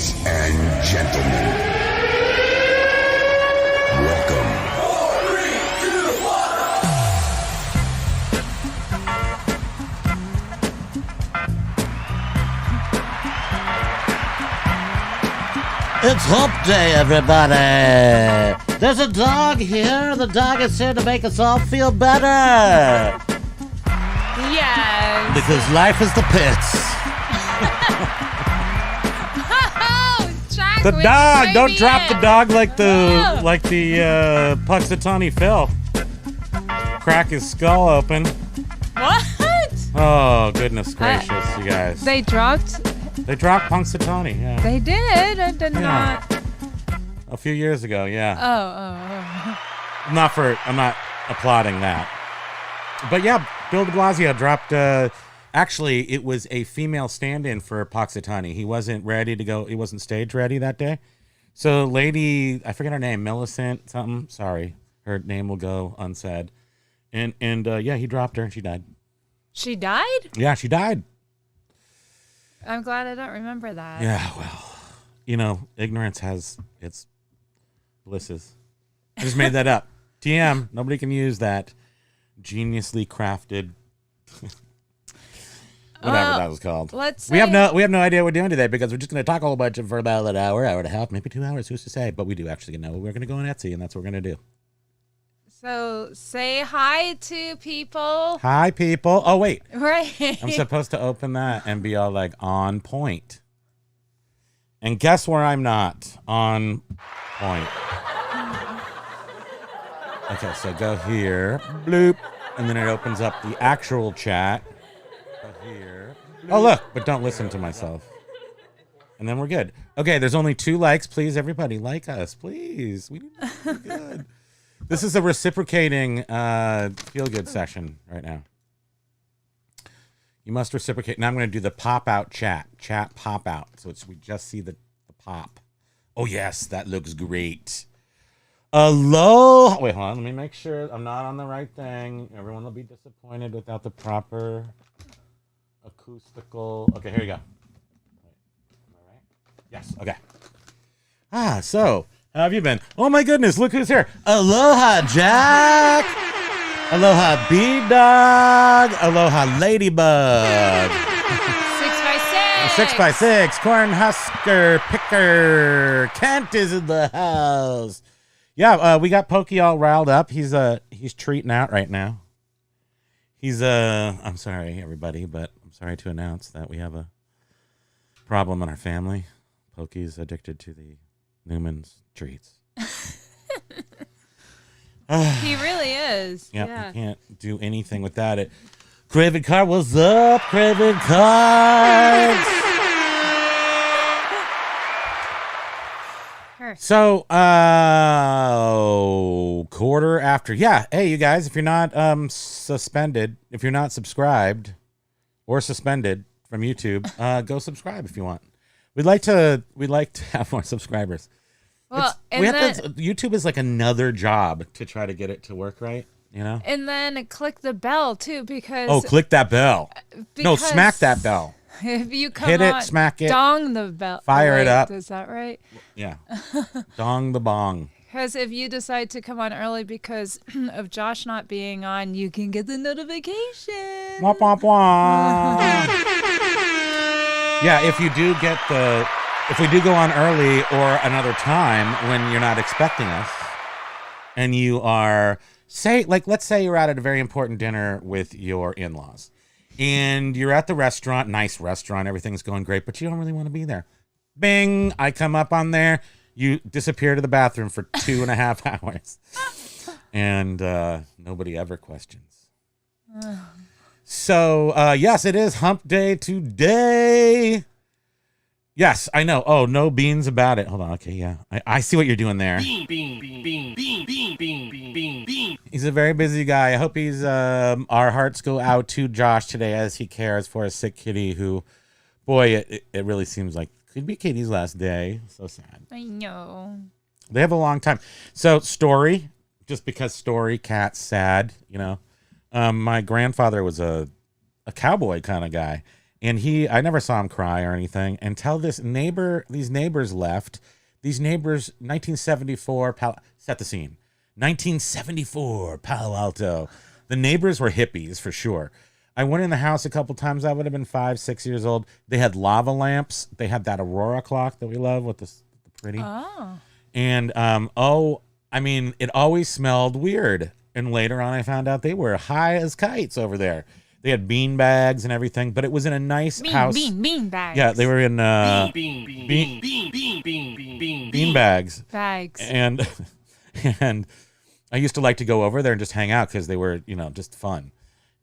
Ladies and gentlemen, welcome. It's Hump Day, everybody. There's a dog here. The dog is here to make us all feel better. Yes. Because life is the pits. Jack, The we dog! made Don't me drop the in. dog like the Oh. Puxatawny Phil. Crack his skull open. What? Oh, goodness gracious, you guys. They dropped. They dropped Punxsutawney, yeah. They did. I did Yeah. not. A few years ago, yeah. Oh. I'm not applauding that. But yeah, Bill de Blasio dropped, actually, it was a female stand-in for Punxsutawney. He wasn't ready to go, he wasn't stage ready that day. So lady, I forget her name, Millicent something, sorry. Her name will go unsaid. And yeah, he dropped her and she died. She died? Yeah, she died. I'm glad I don't remember that. Yeah, well, ignorance has its blisses. I just made that up. TM, nobody can use that geniusly crafted whatever that was called. Let's We have no idea what we're doing today because we're just going to talk a whole bunch for about an hour and a half, maybe 2 hours, who's to say, but we do actually know we're going to go on Etsy and that's what we're going to do. So say hi to people. Hi people. Oh wait. Right. I'm supposed to open that and be all like on point. And guess where I'm not on point. Okay, so go here, bloop, and then it opens up the actual chat. Go here. Bloop. Oh look, but don't listen to myself. And then we're good. Okay, there's only 2 likes. Please, everybody, like us, please. We need to be good. This is a reciprocating feel-good session right now. You must reciprocate. Now I'm going to do the pop-out chat. Chat pop-out. So we just see the pop. Oh, yes, that looks great. Aloha. Wait, hold on. Let me make sure I'm not on the right thing. Everyone will be disappointed without the proper acoustical. Okay, here you go. Wait, am I right? Yes, okay. So... how have you been? Oh my goodness, look who's here. Aloha, Jack. Aloha, B-Dog. Aloha, Ladybug. 6x6. 6x6, Cornhusker Picker. Kent is in the house. Yeah, we got Pokey all riled up. He's treating out right now. I'm sorry, everybody, but I'm sorry to announce that we have a problem in our family. Pokey's addicted to the Newman's treats. He really is. Yep, Yeah. you can't do anything without it. Craven Card, what's up, Craven Cards? So, quarter after. Yeah, hey, you guys, if you're not suspended, if you're not subscribed or suspended from YouTube, go subscribe if you want. We'd like to have more subscribers. Well, YouTube is like another job to try to get it to work right, you know? And then click the bell too, because Oh, click that bell. No, smack that bell. If you come Hit it, on, smack it, dong the bell. fire it up. Is that right? Yeah. Dong the bong. Because if you decide to come on early because of Josh not being on, you can get the notification. Womp womp womp. Yeah, if we do go on early or another time when you're not expecting us, and you are, let's say you're out at a very important dinner with your in-laws, and you're at the restaurant, nice restaurant, everything's going great, but you don't really want to be there. Bing, I come up on there, you disappear to the bathroom for 2.5 hours, and nobody ever questions. So, yes, it is Hump Day today. Yes, I know. Oh, no beans about it. Hold on. Okay, yeah. I see what you're doing there. He's a very busy guy. I hope our hearts go out to Josh today as he cares for a sick kitty who, boy, it really seems like could be Katie's last day. So sad. I know. They have a long time. So, story, just because story, cat's sad, you know. My grandfather was a cowboy kind of guy. And I never saw him cry or anything until these neighbors left. These neighbors, 1974, set the scene. 1974, Palo Alto. The neighbors were hippies for sure. I went in the house a couple times. I would have been 5, 6 years old. They had lava lamps. They had that Aurora clock that we love with the pretty. Oh. And, I mean, it always smelled weird. And later on, I found out they were high as kites over there. They had bean bags and everything, but it was in a nice house. Bean bags. Yeah, they were in bean bags. Bags. And I used to like to go over there and just hang out because they were, just fun.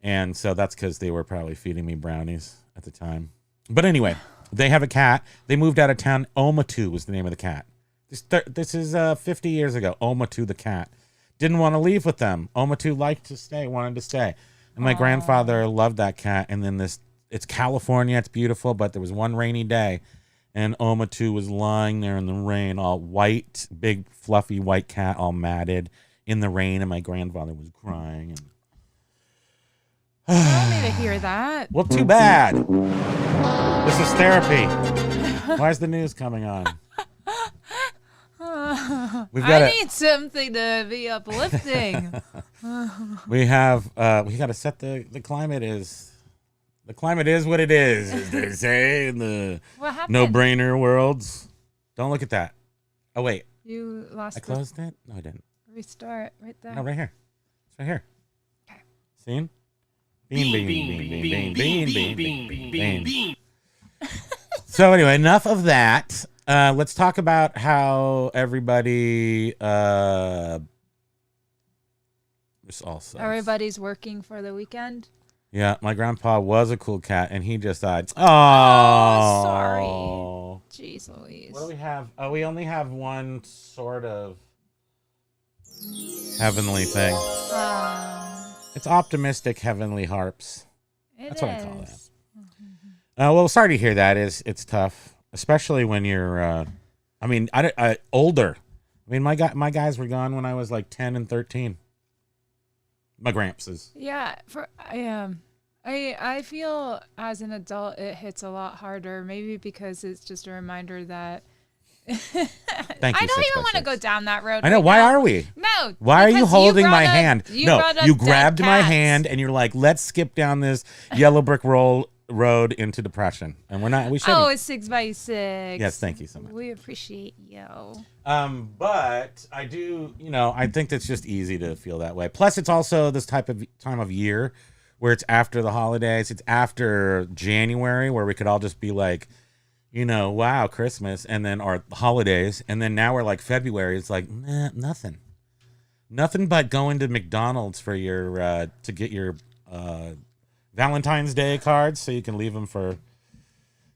And so that's because they were probably feeding me brownies at the time. But anyway, they have a cat. They moved out of town. Omatu was the name of the cat. This is 50 years ago. Omatu the cat. Didn't want to leave with them. Omatu liked to stay, wanted to stay. And my grandfather loved that cat. And then it's California. It's beautiful. But there was one rainy day. And Omatu was lying there in the rain, all white, big, fluffy white cat, all matted in the rain. And my grandfather was crying. And I don't need to hear that. well, too bad. This is therapy. Why is the news coming on? I need something to be uplifting. We got to set the climate is. The climate is what it is, as they say in the What happened? no-brainer worlds. Don't look at that. Oh, wait. You lost I closed it? No, I didn't. Restart right there. No, right here. It's right here. Okay. Seen? Bean. So anyway, enough of that. Let's talk about how everybody this all sucks. Everybody's working for the weekend. Yeah, my grandpa was a cool cat, and he just died. Oh, sorry. Jeez Louise. What do we have? Oh, we only have one sort of heavenly thing. It's optimistic heavenly harps. That's what I call that. Well, sorry to hear that. It's tough, especially when you're. Older. I mean, my guys were gone when I was like 10 and 13. My gramps is. Yeah, I feel as an adult it hits a lot harder. Maybe because it's just a reminder that. Thank you. I don't even want to go down that road. I know. Why are we? No. Why are you holding my hand? No, you grabbed my cats. hand and you're like, let's skip down this yellow brick road into depression. And we're not. We shouldn't. Oh, it's 6x6. Yes, thank you so much. We appreciate you. But I do, I think that's just easy to feel that way. Plus, it's also this type of time of year where it's after the holidays. It's after January where we could all just be like, wow, Christmas, and then our holidays, and then now we're like February. It's like nothing but going to McDonald's for your to get your Valentine's Day cards, so you can leave them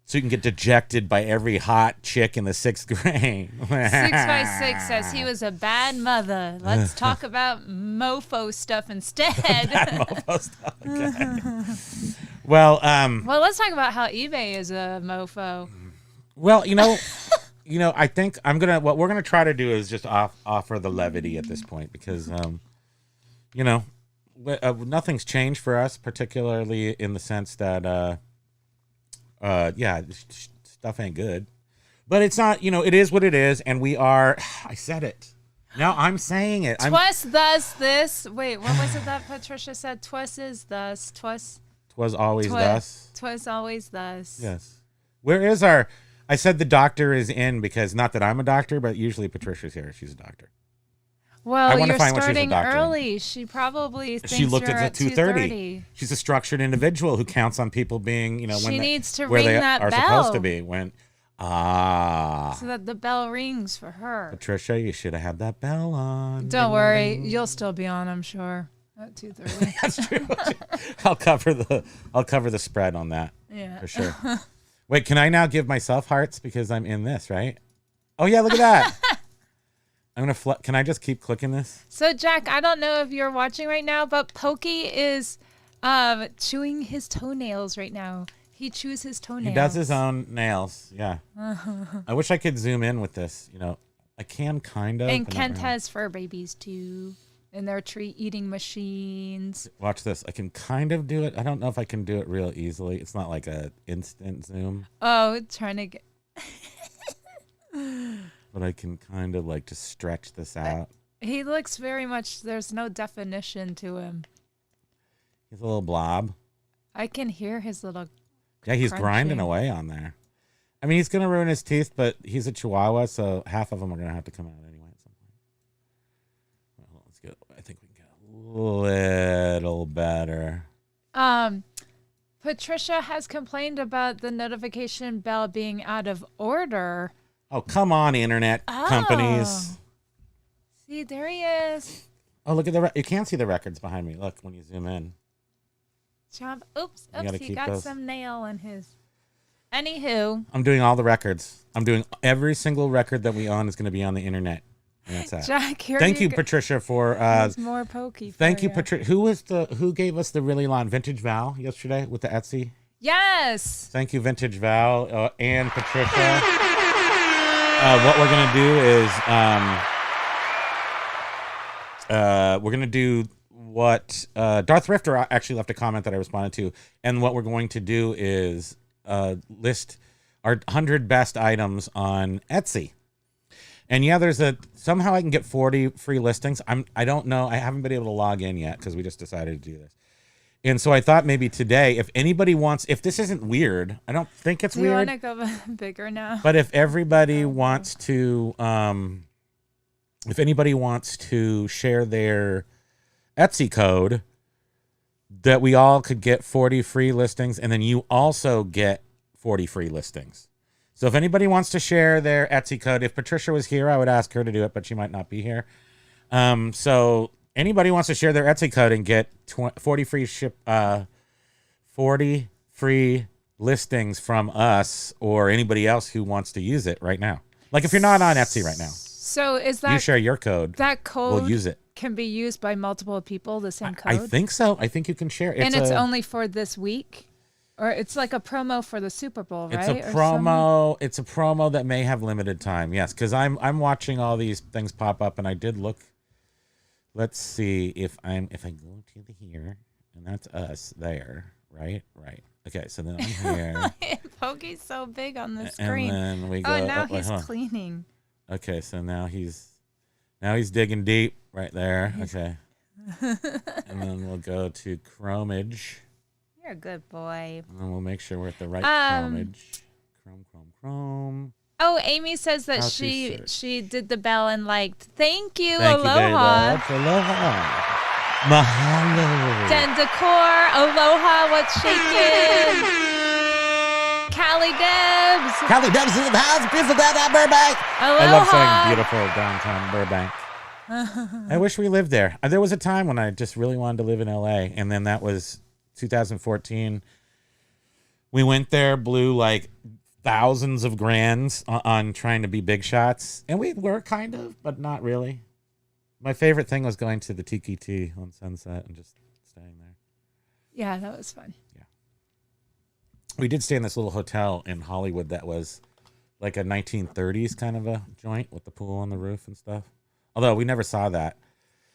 so you can get dejected by every hot chick in the 6th grade. 6x6 says he was a bad mother. Let's talk about mofo stuff instead. Mofo stuff. Okay. Well, let's talk about how eBay is a mofo. Well, I think what we're gonna try to do is just offer the levity at this point because, nothing's changed for us, particularly in the sense that, stuff ain't good, but it's not, it is what it is. And we are, I said it. Now I'm saying it. Twas thus this. Wait, what was it that Patricia said? Twas is thus. Twas always thus. Twas always thus. Yes. Where is I said the doctor is in because not that I'm a doctor, but usually Patricia's here. She's a doctor. Well, you're find what she's a starting doctor in. early. She probably thinks She looked you're at the 2:30. She's a structured individual who counts on people being, she needs to where ring they that are bell. supposed to be. So that the bell rings for her. Patricia, you should have had that bell on. Don't worry, you'll still be on, I'm sure, at 2:30. That's true. I'll cover the spread on that. Yeah, for sure. Wait, can I now give myself hearts because I'm in this, right? Oh yeah, look at that. I'm gonna. Can I just keep clicking this? So Jack, I don't know if you're watching right now, but Pokey is chewing his toenails right now. He chews his toenails. He does his own nails. Yeah. I wish I could zoom in with this. I can kind of. And Kent has fur babies too. in their tree eating machines. Watch this. I can kind of do it. I don't know if I can do it real easily. It's not like a instant zoom. Oh, trying to get. But I can kind of like just stretch this out. He looks very much. There's no definition to him. He's a little blob. I can hear his little. Yeah, he's crunching. grinding away on there. I mean, he's going to ruin his teeth, but he's a Chihuahua, so half of them are going to have to come out anyway at some point. Well, let's get. I think we can get a little better. Patricia has complained about the notification bell being out of order. Oh, come on, internet companies. See, there he is. Oh, look at you can't see the records behind me. Look, when you zoom in. Jump. Oops. You gotta He keep got those. some nail in his. Anywho. I'm doing all the records. I'm doing every single record that we own is going to be on the internet. And that's that. Jack, here Thank you, Patricia, for There's more pokey. thank you, Patricia. Who gave us the really long Vintage Val yesterday with the Etsy? Yes. Thank you, Vintage Val and Patricia. What we're gonna do is we're gonna do what Darth Rifter actually left a comment that I responded to, and what we're going to do is list our 100 best items on Etsy. And yeah, somehow I can get 40 free listings. I don't know. I haven't been able to log in yet because we just decided to do this. And so I thought maybe today, if anybody wants, if this isn't weird, I don't think it's Do you weird. want to go bigger now? But if everybody wants to, if anybody wants to share their Etsy code, that we all could get 40 free listings, and then you also get 40 free listings. So if anybody wants to share their Etsy code, if Patricia was here, I would ask her to do it, but she might not be here. So anybody wants to share their Etsy code and get 40 free listings from us or anybody else who wants to use it right now. Like if you're not on Etsy right now, So is that you share your code. that code We'll use it. can be used by multiple people, the same code? I think so. I think you can share. And it's only for this week? Or it's like a promo for the Super Bowl, right? It's a promo. It's a promo that may have limited time. Yes, because I'm watching all these things pop up, and I did look. Let's see if I go to the here, and that's us there, right? Right. Okay, so then I'm here. Pokey's so big on the screen. And then we go. Oh, now he's hold on. cleaning. Okay, so now he's digging deep right there. Okay. And then we'll go to chromage. You're a good boy. And then we'll make sure we're at the right chromage. Chrome. Oh, Amy says that How to she search. did the bell and liked. Thank you, Thank you very aloha. much. Aloha. Mahalo. Den Decor, aloha, what's shaking? Callie Debs, Callie Debs in the house, beautiful downtown Burbank. aloha. I love saying beautiful downtown Burbank. I wish we lived there. There was a time when I just really wanted to live in LA, and then that was 2014. We went there, blew like thousands of grands on trying to be big shots, and we were kind of, but not really. My favorite thing was going to the Tiki Tea on Sunset and just staying there. Yeah, that was fun. We did stay in this little hotel in Hollywood that was like a 1930s kind of a joint with the pool on the roof and stuff. Although we never saw that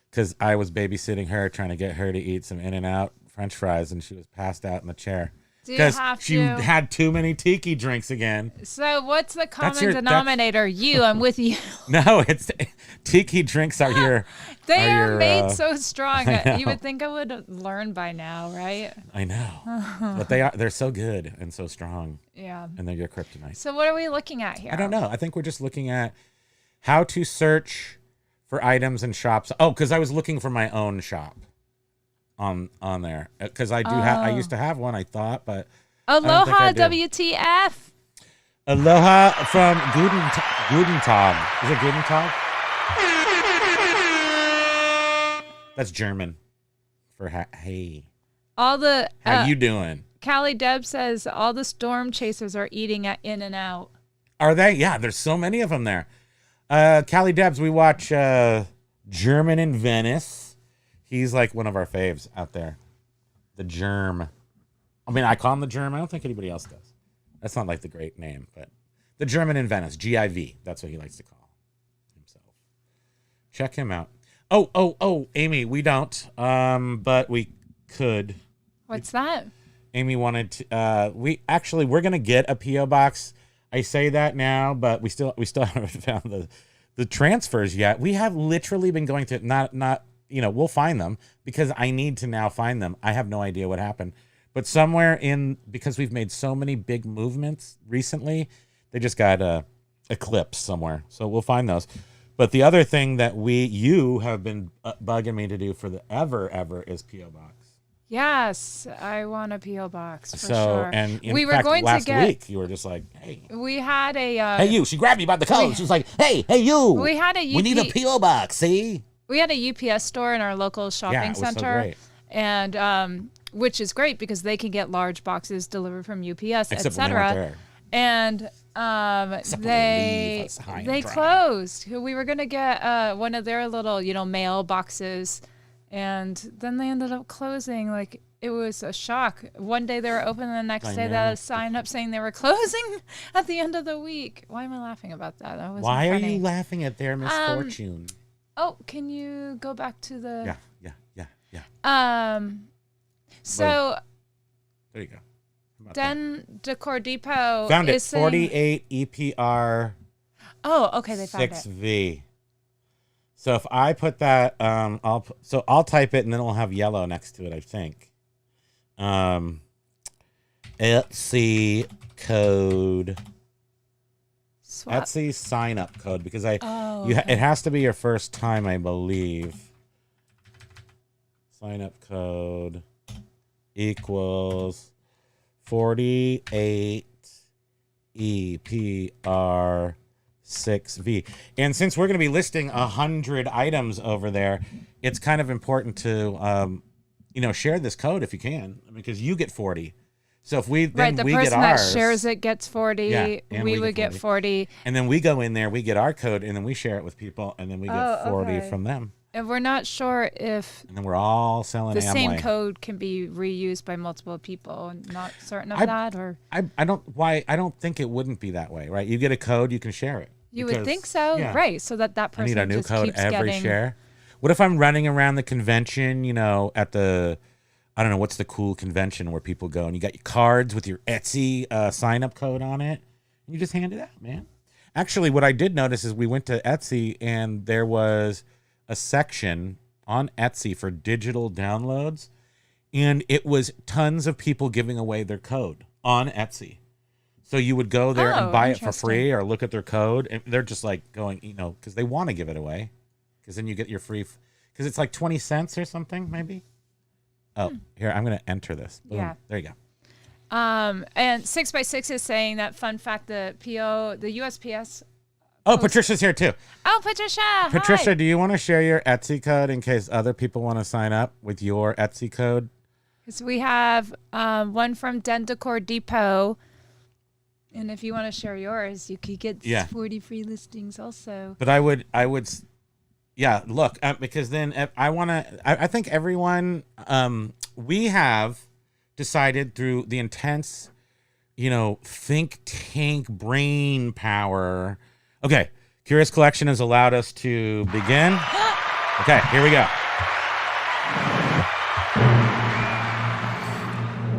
because I was babysitting her, trying to get her to eat some In-N-Out French fries, and she was passed out in the chair Do you because have she to? had too many tiki drinks again. So what's the common your- denominator? You, I'm with you. No, it's tiki drinks are your. They are your, made so strong. I You know. would think I would learn by now, right? I know, but they're so good and so strong, Yeah. and they're your kryptonite. So what are we looking at here? I don't know. I think we're just looking at how to search for items in shops. Oh, because I was looking for my own shop on there because I do have. I used to have one. I thought, but Aloha, I do. WTF. Aloha from Guten Tag. Is it Guten Tag? That's German for hey. All the How you doing? Callie Deb says all the storm chasers are eating at In-N-Out. Are they? Yeah, there's so many of them there. Callie Debs, we watch German in Venice. He's like one of our faves out there. The Germ. I mean, I call him the Germ. I don't think anybody else does. That's not like the great name, but the German in Venice, GIV. That's what he likes to call himself. Check him out. Oh, Amy, we don't. But we could. What's that? Amy wanted to. We're gonna get a PO box. I say that now, but we still haven't found the transfers yet. We have literally been going to not. We'll find them because I need to now find them. I have no idea what happened, but somewhere because we've made so many big movements recently, they just got eclipsed somewhere. So we'll find those. But the other thing that you have been bugging me to do for the ever is PO box. Yes, I want a PO box for sure. And in we fact, were going last to get. week you were just like, "Hey, We had a. Hey, you. She grabbed me by the collar. She was like, hey, you. We had a We need a P.O. box, see? We had a UPS store in our local shopping it was center, so great. and which is great because they can get large boxes delivered from UPS, Except when they weren't etc. there. And Except when they leave they us high and they dry. closed. We were gonna get one of their little mail boxes, and then they ended up closing. Like it was a shock. One day they were open, and the next day they had a sign up saying they were closing at the end of the week. Why am I laughing about that? That wasn't Why are funny. you laughing at their misfortune? Oh, can you go back to the? Yeah. So There you go. How about that? Den Decor Depot Found it. is saying, 48 EPR oh, okay, they found it. 6V. So if I put that, I'll type it and then it'll have yellow next to it, I think. Etsy code. Swap. Etsy sign up code because it okay. has to be your first time, I believe. Sign up code equals 48 EPR 6V. And since we're going to be listing 100 items over there, it's kind of important to share this code if you can, because you get 40. So if we Right, the we person get that ours, shares it gets 40. Yeah, and we we would get get 40. and then we go in there, we get our code, and then we share it with people, and then we get 40 okay. from them. And we're not sure if And then we're all selling the Amway. same code can be reused by multiple people. Not certain of that, or I don't think it wouldn't be that way, right? You get a code, you can share it. you Because- would think so, yeah. right? So that I person need a new just code keeps every getting. share. What if I'm running around the convention, at the, I don't know, what's the cool convention where people go and you got your cards with your Etsy sign up code on it, and you just hand it out, man. Actually, what I did notice is we went to Etsy and there was a section on Etsy for digital downloads, and it was tons of people giving away their code on Etsy. So you would go there and buy it for free or look at their code, and they're just like going, because they want to give it away, because then you get your free, because it's like 20 cents or something, maybe. Oh, here, I'm going to enter this. Boom. Yeah. There you go. And 6x6 is saying that fun fact: the USPS. Oh, Patricia's here too. Oh, Patricia. Patricia, Hi. do you want to share your Etsy code in case other people want to sign up with your Etsy code? So we have one from Den Decor Depot. And if you want to share yours, you could get 40 free listings also. But I would, look, because then I think everyone, we have decided through the intense, think tank brain power. Okay. Curious Collection has allowed us to begin. Okay, here we go.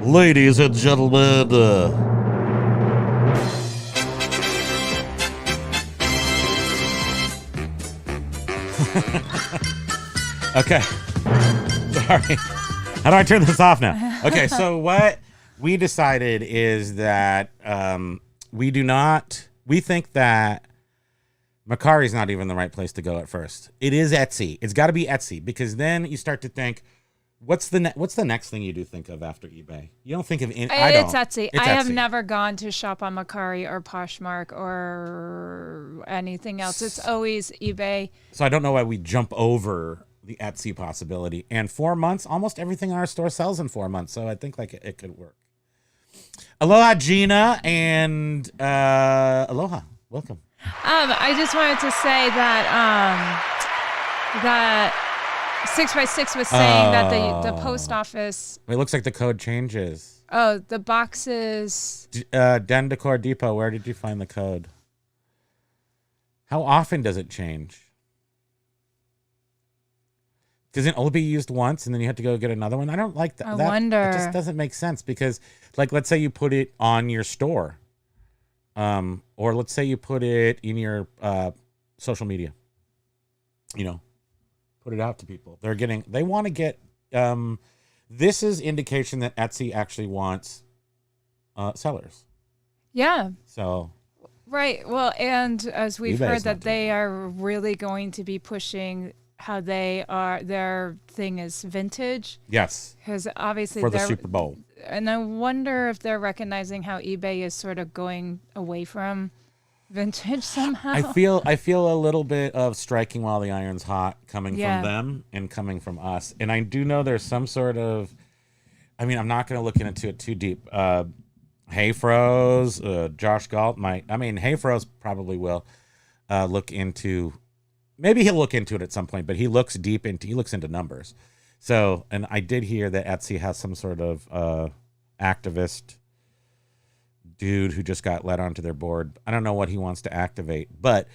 Ladies and gentlemen, Okay. Sorry. How do I turn this off now? Okay, so what we decided is that we think that Mercari's not even the right place to go at first. It is Etsy. It's got to be Etsy, because then you start to think, what's the next thing you do think of after eBay? You don't think of any. It's Etsy. It's I have Etsy. never gone to shop on Mercari or Poshmark or anything else. It's always eBay. So I don't know why we jump over the Etsy possibility. And 4 months, almost everything in our store sells in 4 months. So I think it could work. Aloha, Gina, and aloha. Welcome. I just wanted to say that that 6x6 was saying that the post office. It looks like the code changes. Oh, the boxes. Den Decor Depot, where did you find the code? How often does it change? Because it'll be used once and then you have to go get another one. I don't like that. I That- wonder. It just doesn't make sense because, like, let's say you put it on your store, or let's say you put it in your social media. You know, put it out to people. They want to get. This is indication that Etsy actually wants sellers. Yeah. So. Right. Well, and as we've eBay's heard not that doing they are really going to be pushing how their thing is vintage, Yes. because obviously For the they're Super Bowl. and I wonder if they're recognizing how eBay is sort of going away from vintage somehow. I feel a little bit of striking while the iron's hot coming Yeah. from them and coming from us. And I do know there's some sort of, I mean, I'm not going to look into it too deep. Hayfroze, Josh Galt might. I mean, Hayfroze probably will look into. Maybe he'll look into it at some point, but he looks into numbers. So, and I did hear that Etsy has some sort of activist dude who just got let onto their board. I don't know what he wants to activate, but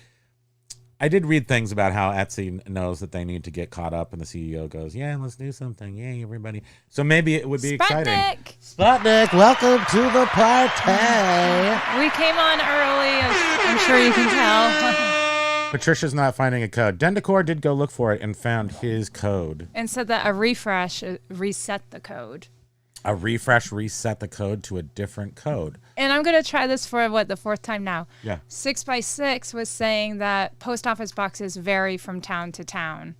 I did read things about how Etsy knows that they need to get caught up, and the CEO goes, "Yeah, let's do something. Yay, everybody!" So maybe it would be exciting. Sputnik, welcome to the party. We came on early, as I'm sure you can tell. Patricia's not finding a code. Dendicor did go look for it and found his code. And said that a refresh reset the code. A refresh reset the code to a different code. And I'm going to try this for, the fourth time now. Yeah. 6x6 was saying that post office boxes vary from town to town.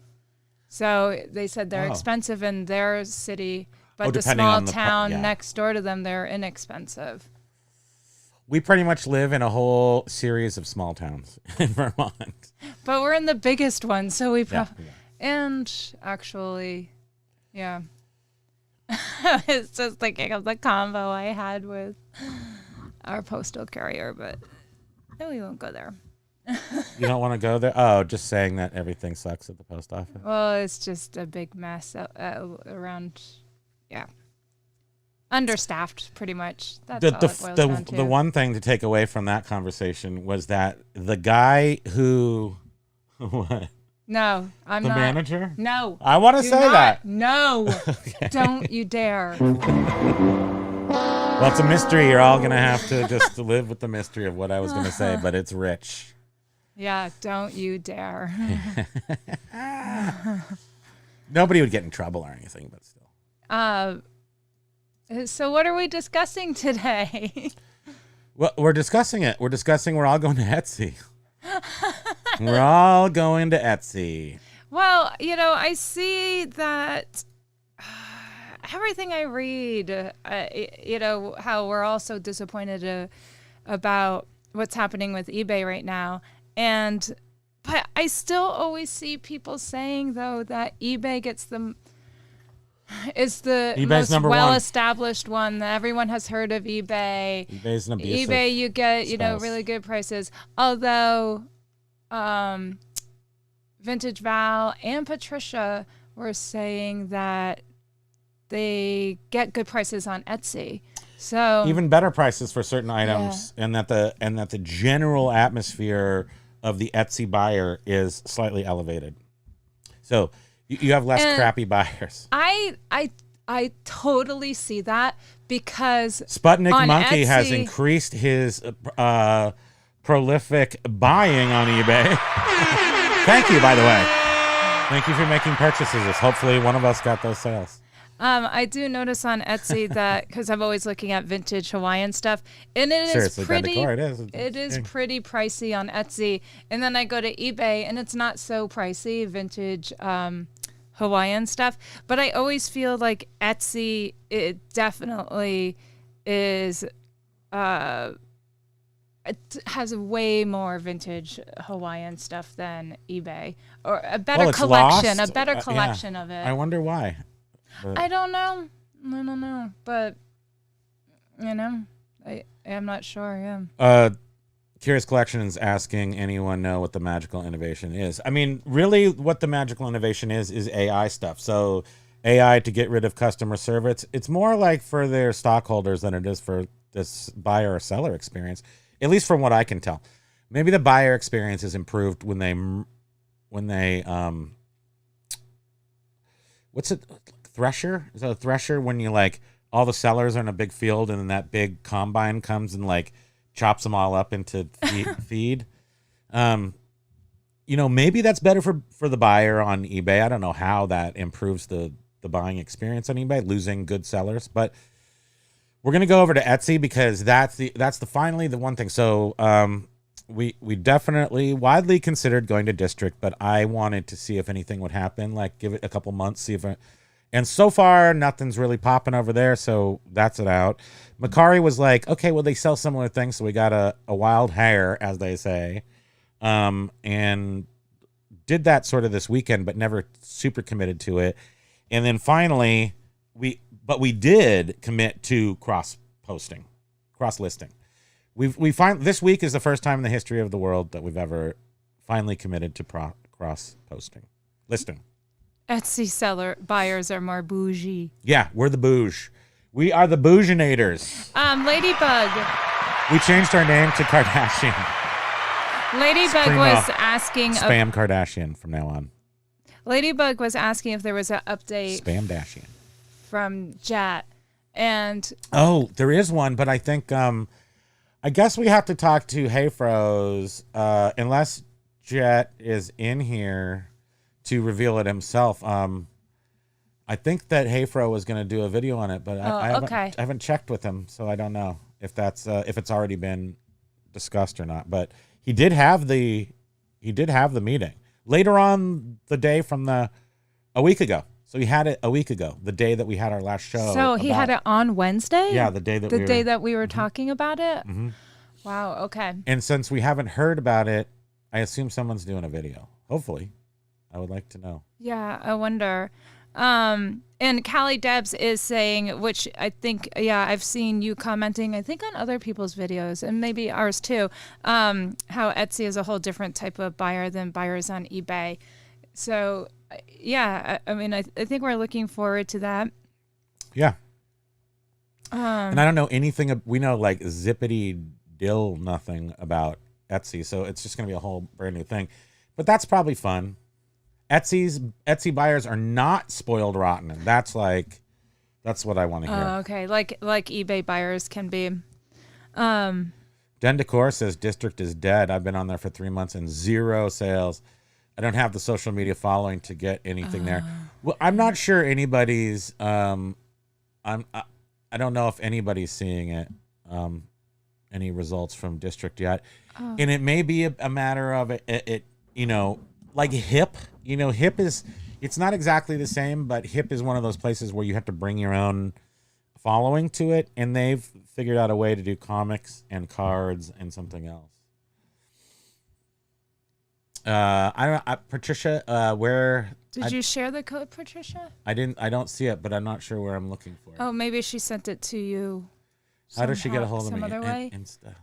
So they said they're expensive in their city, but the depending small on the town next door to them, they're inexpensive. We pretty much live in a whole series of small towns in Vermont. But we're in the biggest one, so we probably... Yeah. And actually, yeah. It's just thinking of the combo I had with our postal carrier, but we won't go there. You don't want to go there? Oh, just saying that everything sucks at the post office. Well, it's just a big mess around, yeah. Understaffed, pretty much. That's all it boils down to. The one thing to take away from that conversation was that the guy who... What? No, I'm the not. manager? No. I want to Do say not. that. No. Don't you dare. Well, it's a mystery. You're all going to have to just live with the mystery of what I was going to say, but it's rich. Yeah, don't you dare. Nobody would get in trouble or anything, but still. So what are we discussing today? Well, we're discussing it. We're all going to Etsy. We're all going to Etsy. Well, I see that everything I read, how we're all so disappointed about what's happening with eBay right now. But I still always see people saying, though, that eBay is the eBay's most number well-established one. That everyone has heard of eBay. eBay's an abusive eBay, you get, spouse. really good prices. Although Vintage Val and Patricia were saying that they get good prices on Etsy. So even better prices for certain items, and that the general atmosphere of the Etsy buyer is slightly elevated. So you have less crappy buyers. I totally see that because Sputnik on Monkey has Etsy- increased his prolific buying on eBay. Thank you, by the way. Thank you for making purchases. Hopefully one of us got those sales. I do notice on Etsy that because I'm always looking at vintage Hawaiian stuff, and Seriously, Dendicor, it is pretty pricey on Etsy. And then I go to eBay, and it's not so pricey, vintage Hawaiian stuff. But I always feel like Etsy, it definitely is. It has way more vintage Hawaiian stuff than eBay, or a better it's collection, lost. a better Yeah. collection of it. I wonder why. I don't know. But I'm not sure. Yeah. Curious Collection is asking anyone know what the magical innovation is. I mean, really what the magical innovation is AI stuff. So AI to get rid of customer service. It's more like for their stockholders than it is for this buyer or seller experience, at least from what I can tell. Maybe the buyer experience is improved when they what's it? Thresher? Is that a thresher when you like all the sellers are in a big field and then that big combine comes and like chops them all up into feed? Maybe that's better for the buyer on eBay. I don't know how that improves the buying experience on eBay, losing good sellers, but we're going to go over to Etsy because that's finally the one thing. So, we definitely widely considered going to District, but I wanted to see if anything would happen, like give it a couple months, see if and so far nothing's really popping over there. So that's it out. Macari was like, okay, well, they sell similar things. So we got a wild hare, as they say. And did that sort of this weekend, but never super committed to it. And then finally we did commit to cross-listing. This week is the first time in the history of the world that we've ever finally committed to listing. Etsy buyers are more bougie. Yeah, we're the bouge. We are the bouginators. Ladybug. We changed our name to Kardashian. Ladybug Primo. was asking. Spam Kardashian from now on. Ladybug was asking if there was an update. Spam Dashian. From Jat. And. Oh, there is one, but I think, I guess we have to talk to Hayfro's, unless Jet is in here to reveal it himself. I think that Hayfro was going to do a video on it, but I haven't checked with him, so I don't know if that's if it's already been discussed or not. But he did have the meeting later on the day from a week ago. So he had it a week ago, the day that we had our last show. So he had it on Wednesday? Yeah, the day that we were talking about it? Mm-hmm. Wow, okay. And since we haven't heard about it, I assume someone's doing a video. Hopefully. I would like to know. Yeah, I wonder. And Callie Debs is saying, which I think, I've seen you commenting, I think on other people's videos and maybe ours too, how Etsy is a whole different type of buyer than buyers on eBay. So, yeah, I think we're looking forward to that. Yeah. And I don't know anything. We know like zippity dill nothing about Etsy. So it's just going to be a whole brand new thing. But that's probably fun. Etsy buyers are not spoiled rotten. And that's what I want to hear. Oh, okay. Like eBay buyers can be. Den Decor says District is dead. I've been on there for 3 months and 0 sales. I don't have the social media following to get anything there. Well, I'm not sure anybody's. I don't know if anybody's seeing it. Any results from District yet? And it may be a matter of it. Like Hip. Hip is. It's not exactly the same, but Hip is one of those places where you have to bring your own following to it, and they've figured out a way to do comics and cards and something else. I don't. Patricia, where did you share the code, Patricia? I didn't. I don't see it, but I'm not sure where I'm looking for it. Oh, maybe she sent it to you. How does she get a hold of me? Some other way? Insta.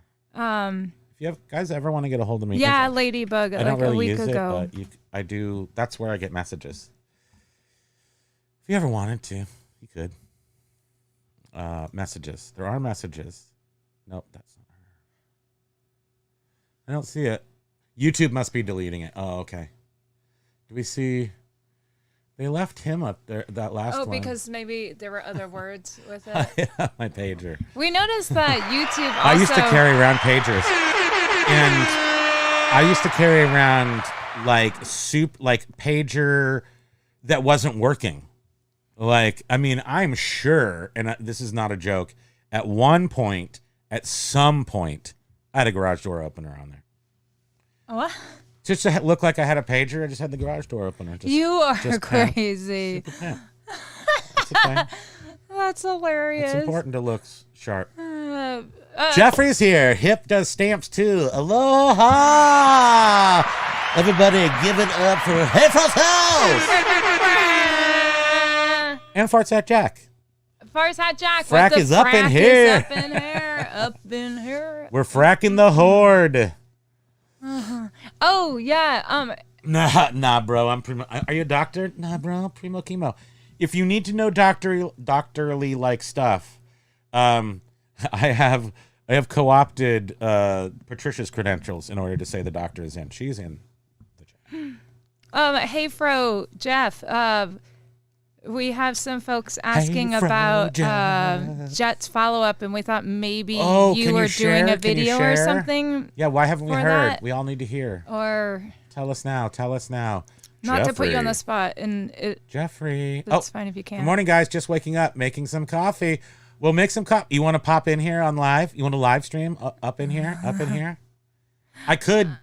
If you guys ever want to get a hold of me, yeah, Ladybug. I don't like really a week use ago. it, but I do. That's where I get messages. If you ever wanted to, you could. Messages. There are messages. Nope, that's not her. I don't see it. YouTube must be deleting it. Oh, okay. Do we see? They left him up there, that last one. Oh, because maybe there were other words with it. My pager. We noticed that YouTube also... I used to carry around pagers. And I used to carry around like pager that wasn't working. I'm sure, and this is not a joke, at some point, I had a garage door opener on there. What? Just to look like I had a pager, I just had the garage door opener. You are crazy. That's okay. That's hilarious. It's important to look sharp. Jeffrey's here. Hip does stamps too. Aloha! Everybody give it up for Hayfro's house! And Farts at Jack. Farts at Jack. Frack is up in here. Up in here. We're fracking the horde. Oh yeah. Nah, bro. I'm Primo. Are you a doctor? Nah, bro. Primo Kimo. If you need to know doctorly like stuff, I have co-opted Patricia's credentials in order to say the doctor is in. She's in the chat. Hey, Fro, Jeff. we have some folks asking Fro, about Jet. Jet's follow-up, and we thought maybe Oh, you can were you share? doing a Can you video or share? something. Yeah, why haven't we for heard? that? We all need to hear. Or Tell us now. Tell us now. not to put you on the Jeffrey. spot, and Jeffrey. that's fine if you can. Good morning, guys. Just waking up, making some coffee. We'll make some coffee. You want to pop in here on live? You want to live stream up in here? Up in here? I could.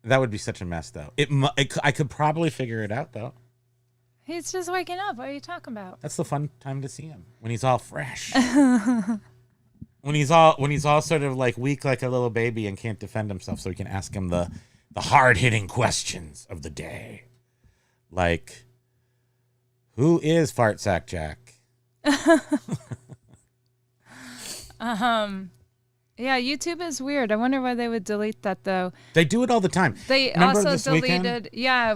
That would be such a mess, though. I could probably figure it out, though. He's just waking up. What are you talking about? That's the fun time to see him when he's all fresh. when he's all sort of like weak, like a little baby, and can't defend himself, so we can ask him the hard hitting questions of the day, like, who is Fart Sack Jack? Yeah, YouTube is weird. I wonder why they would delete that, though. They do it all the time. They Remember also this deleted. weekend? Yeah,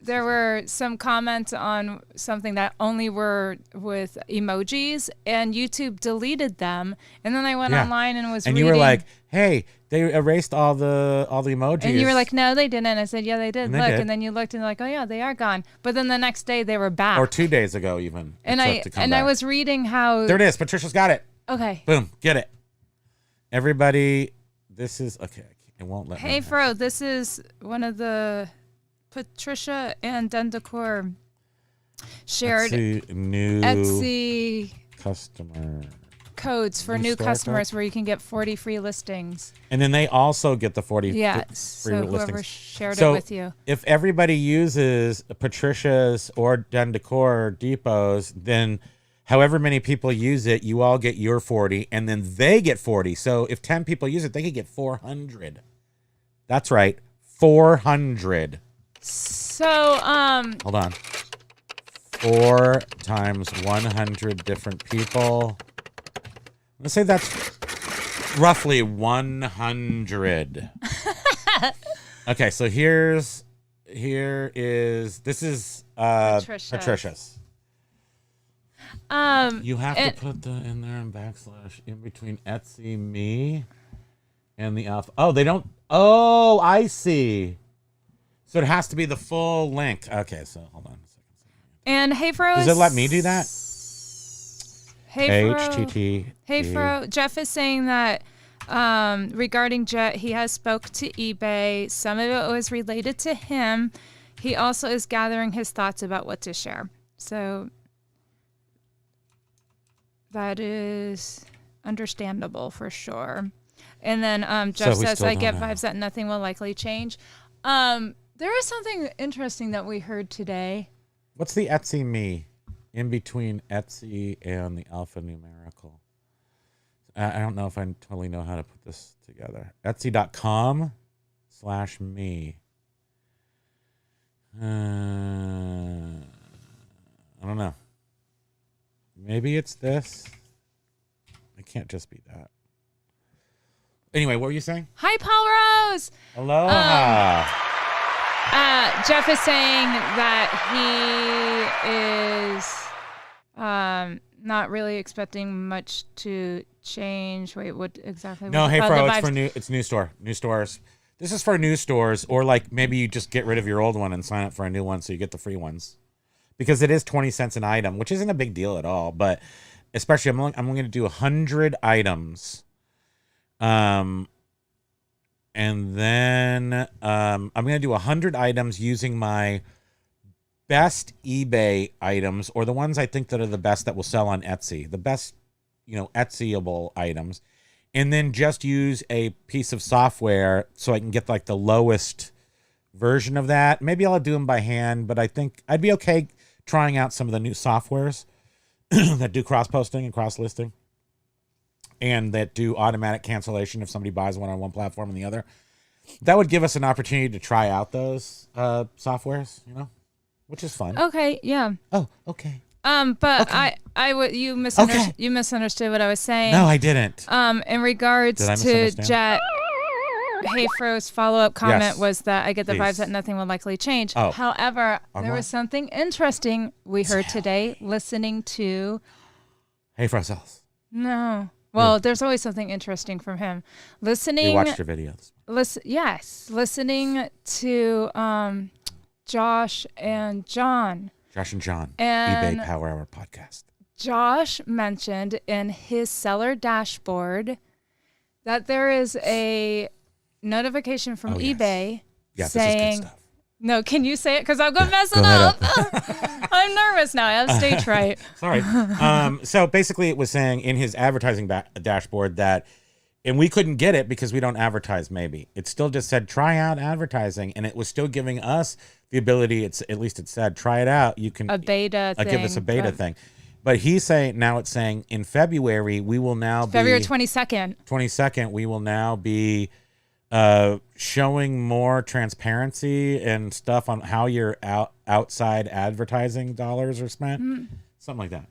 there were some comments on something that only were with emojis, and YouTube deleted them. And then I went online and was and reading. you were like, "Hey, they erased all the emojis." And you were like, "No, they didn't." I said, "Yeah, they did." And they Look, did. and then you looked and like, "Oh yeah, they are gone." But then the next day they were back. or 2 days ago, even. and it took to come I back. was reading how. There it is. Patricia's got it. Okay. Boom, get it. Everybody, this is okay. It won't let me. Hey, Fro, this is one of the Patricia and Den Decor shared New Etsy customer. codes for New new store customers where you can get 40 free listings. And then they also get the 40 Yes. free So whoever listings. shared So it with you. if everybody uses Patricia's or Den Decor depots, then however many people use it, you all get your 40, and then they get 40. So if 10 people use it, they could get 400. That's right, 400. So, Hold on. 4 times 100 different people. Let's say that's roughly 100. Okay, so this is Patricia's. You have to put the in there and backslash in between Etsy me and the alpha. Oh, they don't. Oh, I see. So it has to be the full link. Okay, so hold on a second. and Hey Fro Does it let me do that? Hey Fro. HTT. Hey Fro. Jeff is saying that regarding Jet, he has spoke to eBay. Some of it was related to him. He also is gathering his thoughts about what to share. So that is understandable for sure. And then Jeff we says, still I don't get know. vibes that nothing will likely change. There is something interesting that we heard today. What's the Etsy me in between Etsy and the alphanumerical? I don't know if I totally know how to put this together. Etsy.com/me. I don't know. Maybe it's this. It can't just be that. Anyway, what were you saying? Hi, Paul Rose. Aloha. Jeff is saying that he is not really expecting much to change. Wait, what exactly? No, was hey, it? Fro, The it's vibes- for new stores. This is for new stores, or like maybe you just get rid of your old one and sign up for a new one so you get the free ones. Because it is 20 cents an item, which isn't a big deal at all. But especially, I'm going to do 100 items. And then I'm going to do 100 items using my best eBay items, or the ones I think that are the best that will sell on Etsy. The best, Etsyable items. And then just use a piece of software so I can get like the lowest version of that. Maybe I'll do them by hand, but I think I'd be okay trying out some of the new softwares that do cross-posting and cross-listing and that do automatic cancellation if somebody buys one on one platform and the other. That would give us an opportunity to try out those softwares, which is fun. Okay, yeah. Oh, okay. But Okay. you Okay. you misunderstood what I was saying. No, I didn't. In regards Did I to misunderstand? Jet, Hey Fro's follow-up comment Yes. was that I get the Please. vibes that nothing will likely change. Oh. However, On there what? was something interesting we heard today listening to. Hey, for ourselves. No. Well, there's always something interesting from him. We Listening. watched your videos. Listening to Josh and John. Josh and John, And eBay Power Hour podcast. Josh mentioned in his seller dashboard that there is a notification from eBay Yeah, saying, this is good stuff. no, can you say it? Because I'm going to mess it up. I'm nervous now. I have stage fright. Sorry. So basically it was saying in his advertising dashboard that, and we couldn't get it because we don't advertise maybe. It still just said, try out advertising. And it was still giving us the ability, at least it said, try it out. You can A beta thing. give us a beta thing. But he's saying, now it's saying in February, we will now February 22nd. 22nd, we will now be showing more transparency and stuff on how your outside advertising dollars are spent. Something like that.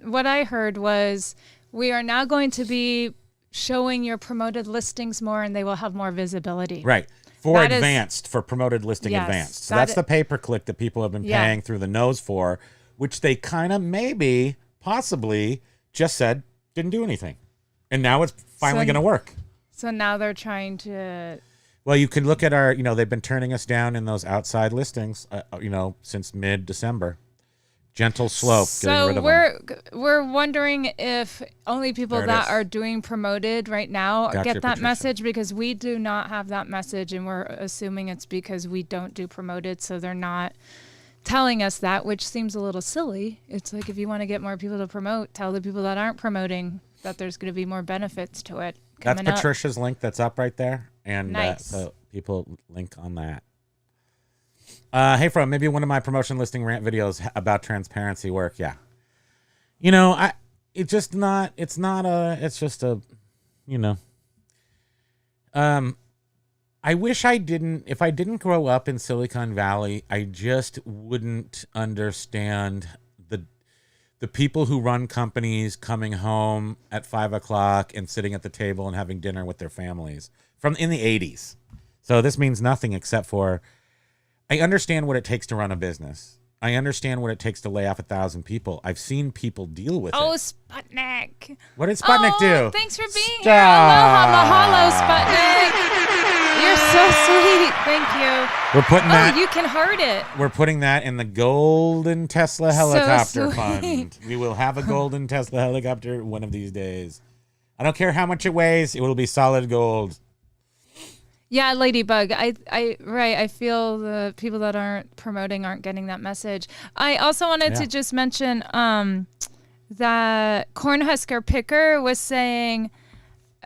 What I heard was we are now going to be showing your promoted listings more and they will have more visibility. Right. For That is- advanced, for promoted listing Yes, advanced. So that that's the pay-per-click that people have been Yeah. paying through the nose for, which they kind of maybe, possibly just said didn't do anything. And now it's finally So- going to work. So now they're trying to. Well, you can look at our, they've been turning us down in those outside listings, since mid-December. Gentle slope, getting rid So of them. we're wondering if only people There it that is. are doing promoted right now Gotcha, get that Patricia. message, because we do not have that message, and we're assuming it's because we don't do promoted, so they're not telling us that, which seems a little silly. It's like, if you want to get more people to promote, tell the people that aren't promoting that there's going to be more benefits to it That's coming up. Patricia's link that's up right there. And Nice. so people link on that. Hey, Fro, maybe one of my promotion listing rant videos about transparency work. Yeah. It's just a, I wish if I didn't grow up in Silicon Valley, I just wouldn't understand the people who run companies coming home at 5 o'clock and sitting at the table and having dinner with their families in the 80s. So this means nothing except for, I understand what it takes to run a business. I understand what it takes to lay off 1,000 people. I've seen people deal with Oh, it. Sputnik. What did Sputnik do? Thanks for being here. Stop. Aloha, mahalo, Sputnik. You're so sweet. Thank you. We're putting that. Oh, you can heart it. We're putting that in the golden Tesla helicopter sweet. fund. We will have a golden Tesla helicopter one of these days. I don't care how much it weighs. It will be solid gold. Yeah, Ladybug. I feel the people that aren't promoting aren't getting that message. I also wanted to just mention that Cornhusker Picker was saying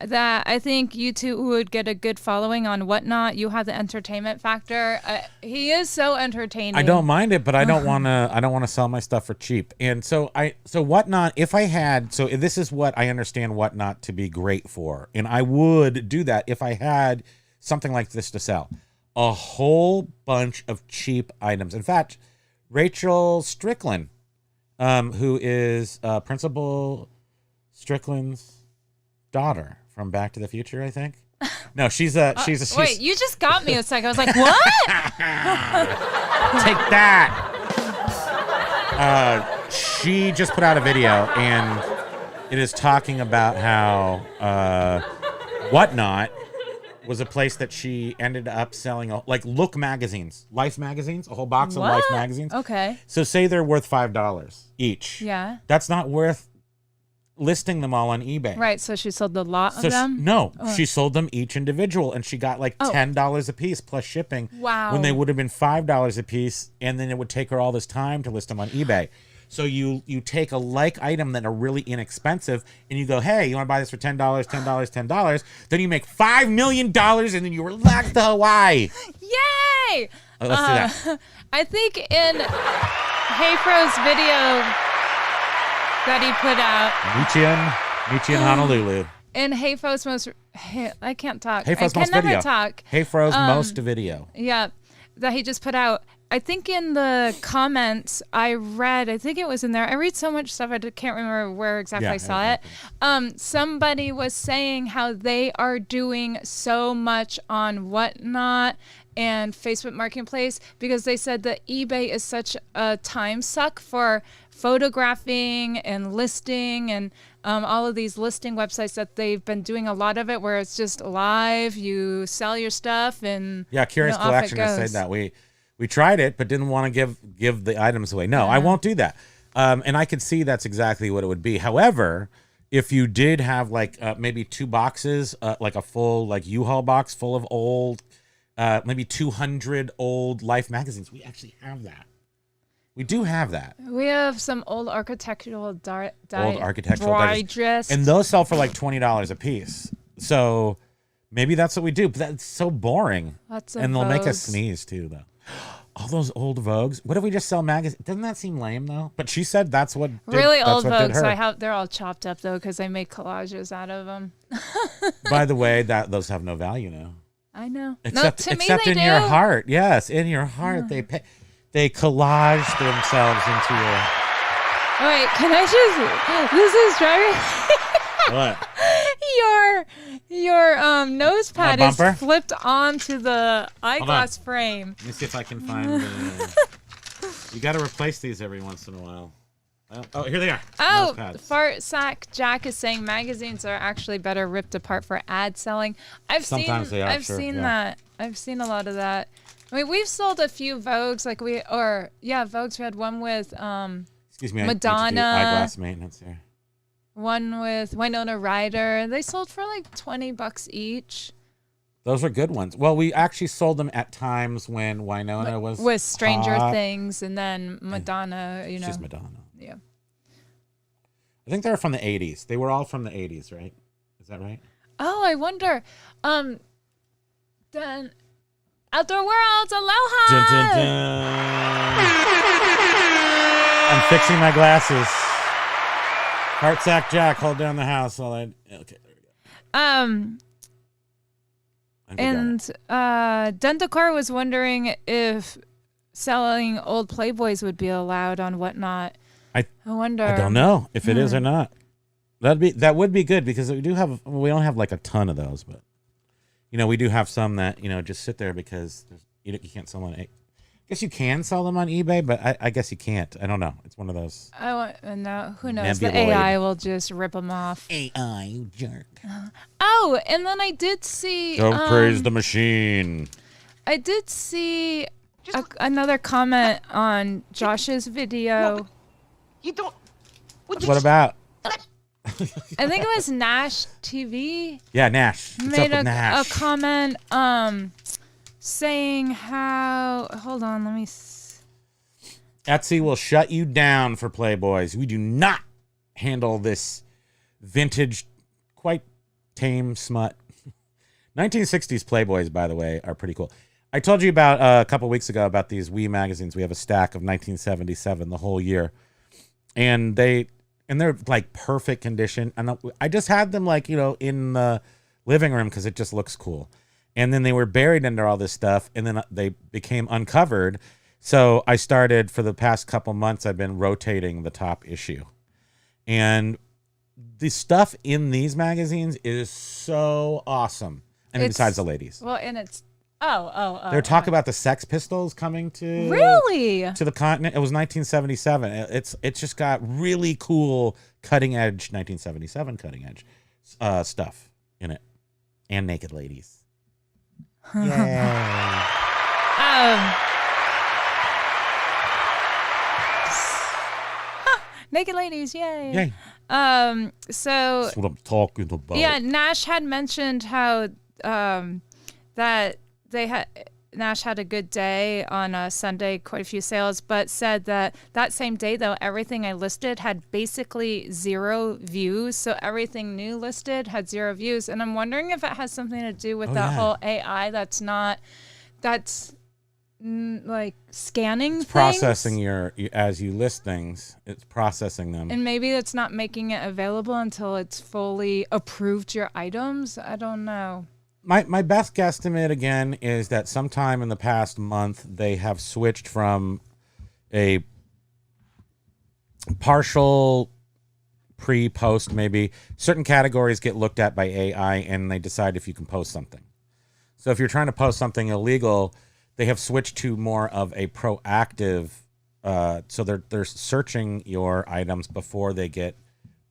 that I think you two would get a good following on Whatnot. You have the entertainment factor. He is so entertaining. I don't mind it, but I don't want to. I don't want to sell my stuff for cheap. And so Whatnot. If I had, this is what I understand Whatnot to be great for, and I would do that if I had something like this to sell. A whole bunch of cheap items. In fact, Rachel Strickland, who is Principal Strickland's daughter from Back to the Future, I think. No, she's Wait, you just got me a second. I was like, what? Take that. She just put out a video, and it is talking about how Whatnot was a place that she ended up selling, Look magazines, Life magazines, a whole box of Life magazines. Okay. So say they're worth $5 each. Yeah. That's not worth listing them all on eBay. Right. So she sold the lot of them? She sold them each individual, and she got $10 a piece plus shipping. Wow. When they would have been $5 a piece, and then it would take her all this time to list them on eBay. So you take a like item that are really inexpensive, and you go, hey, you want to buy this for $10, $10, $10? Then you make $5 million, and then you relax to Hawaii. Yay! Let's do that. I think in Heyfro's video that he put out. Michi in Honolulu. In Heyfro's most... I can't talk. Heyfro's I most can never video. talk. Heyfro's most video. Yeah, that he just put out. I think in the comments I read, I think it was in there. I read so much stuff, I can't remember where exactly I saw it. Somebody was saying how they are doing so much on Whatnot and Facebook Marketplace because they said that eBay is such a time suck for photographing and listing and all of these listing websites that they've been doing a lot of it where it's just live, you sell your stuff and Yeah, Curious off it Collection has said goes. that. We tried it, but didn't want to give the items away. No, I won't do that. And I could see that's exactly what it would be. However, if you did have like maybe 2 boxes, like a full like U-Haul box full of old, maybe 200 old Life magazines, we actually have that. We do have that. We have some old architectural digest, and those sell for like $20 a piece. So maybe that's what we do. But that's so boring. And they'll make us sneeze too, though. All those old Vogues. What if we just sell magazines? Doesn't that seem lame though? But she said that's what really old Vogues. They're all chopped up though because I make collages out of them. By the way, those have no value now. I know. Except in your heart. Yes, in your heart they collage themselves into your. Oh, wait, can I just? This is driving. What? Your nose pad is bumper? flipped onto the eyeglass frame. Let me see if I can find the. You got to replace these every once in a while. Oh, here they are. Oh, Fart Sack Jack is saying magazines are actually better ripped apart for ad selling. I've seen that. I've seen a lot of that. I mean, we've sold a few Vogues, Vogues. We had one with excuse me, Madonna. I need to do eyeglass maintenance here. One with Winona Ryder. They sold for like $20 each. Those are good ones. Well, we actually sold them at times when Winona was with Stranger hot. Things, and then Madonna. She's Madonna. Yeah. I think they're from the 80s. They were all from the 80s, right? Is that right? Oh, I wonder. Then Outdoor Worlds, aloha! Dun, dun, dun. I'm fixing my glasses. Heart Sack Jack, hold down the house while okay, there we go. And Dendacor was wondering if selling old Playboys would be allowed on Whatnot. I wonder. I don't know if it is or not. That would be good because we don't have like a ton of those, but we do have some that just sit there because you can't sell them on. I guess you can sell them on eBay, but I guess you can't. I don't know. It's one of those. No, who knows? The AI will just rip them off. AI, you jerk. Oh, and then I did see. Don't praise the machine. I did see another comment on Josh's video. No, you don't. What about? I think it was Nash TV. Yeah, Nash. What's made up with Nash? A comment saying how. Hold on, let me. Etsy will shut you down for Playboys. We do not handle this vintage, quite tame smut. 1960s Playboys, by the way, are pretty cool. I told you about a couple weeks ago about these Wii magazines. We have a stack of 1977 the whole year, and they're like perfect condition. And I just had them like in the living room because it just looks cool. And then they were buried under all this stuff, and then they became uncovered. So I started, for the past couple months, I've been rotating the top issue. And the stuff in these magazines is so awesome. I mean, besides the ladies. Well, and it's... They're talking about the Sex Pistols coming to... Really? To the continent. It was 1977. It's just got really cool cutting-edge, 1977 cutting-edge stuff in it. And naked ladies. Yay. Naked ladies, yay. So that's what I'm talking about. Yeah, Nash had mentioned how that Nash had a good day on a Sunday, quite a few sales, but said that same day though, everything I listed had basically 0 views. So everything new listed had 0 views, and I'm wondering if it has something to do with whole AI that's like scanning things. Processing as you list things, it's processing them. And maybe it's not making it available until it's fully approved your items. I don't know. My best guesstimate again is that sometime in the past month they have switched from a partial pre-post, maybe certain categories get looked at by AI and they decide if you can post something. So if you're trying to post something illegal, they have switched to more of a proactive. So they're searching your items before they get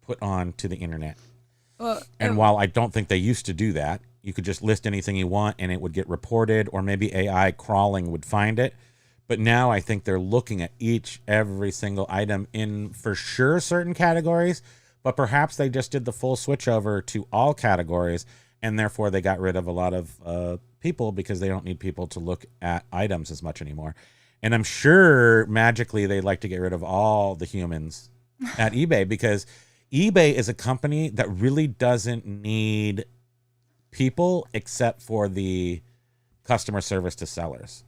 put onto the internet. And while I don't think they used to do that, you could just list anything you want and it would get reported, or maybe AI crawling would find it. But now I think they're looking at every single item in, for sure, certain categories, but perhaps they just did the full switch over to all categories, and therefore they got rid of a lot of people because they don't need people to look at items as much anymore. And I'm sure magically they'd like to get rid of all the humans at eBay, because eBay is a company that really doesn't need people except for the customer service to sellers.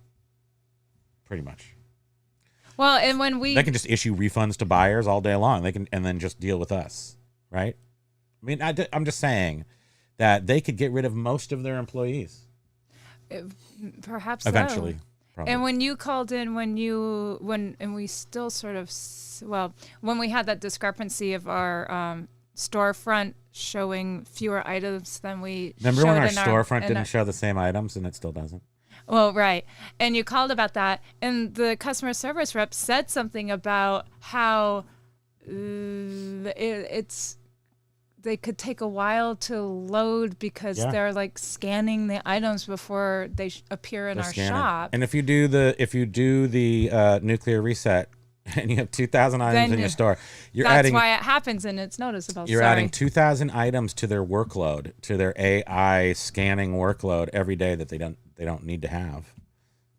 Pretty much. Well, and when they can just issue refunds to buyers all day long. They can, and then just deal with us, right? I mean, I'm just saying that they could get rid of most of their employees. Perhaps eventually. So. Probably. And when you called in, and we still sort of, when we had that discrepancy of our storefront showing fewer items than we remember when our storefront didn't show the same items, and it still doesn't. Well, right. And you called about that, and the customer service rep said something about how they could take a while to load because they're like scanning the items before they appear in our shop. And if you do the nuclear reset and you have 2,000 items in your store, that's why it happens, and it's noticeable. You're adding 2,000 items to their workload, to their AI scanning workload every day that they don't need to have,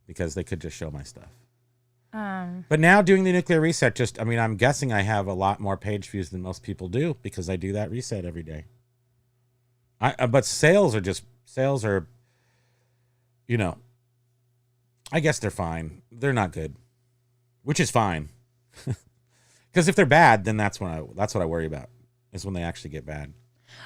because they could just show my stuff. But now doing the nuclear reset, I'm guessing I have a lot more page views than most people do because I do that reset every day. But sales are, I guess they're fine. They're not good, which is fine. Because if they're bad, then that's what I worry about, is when they actually get bad.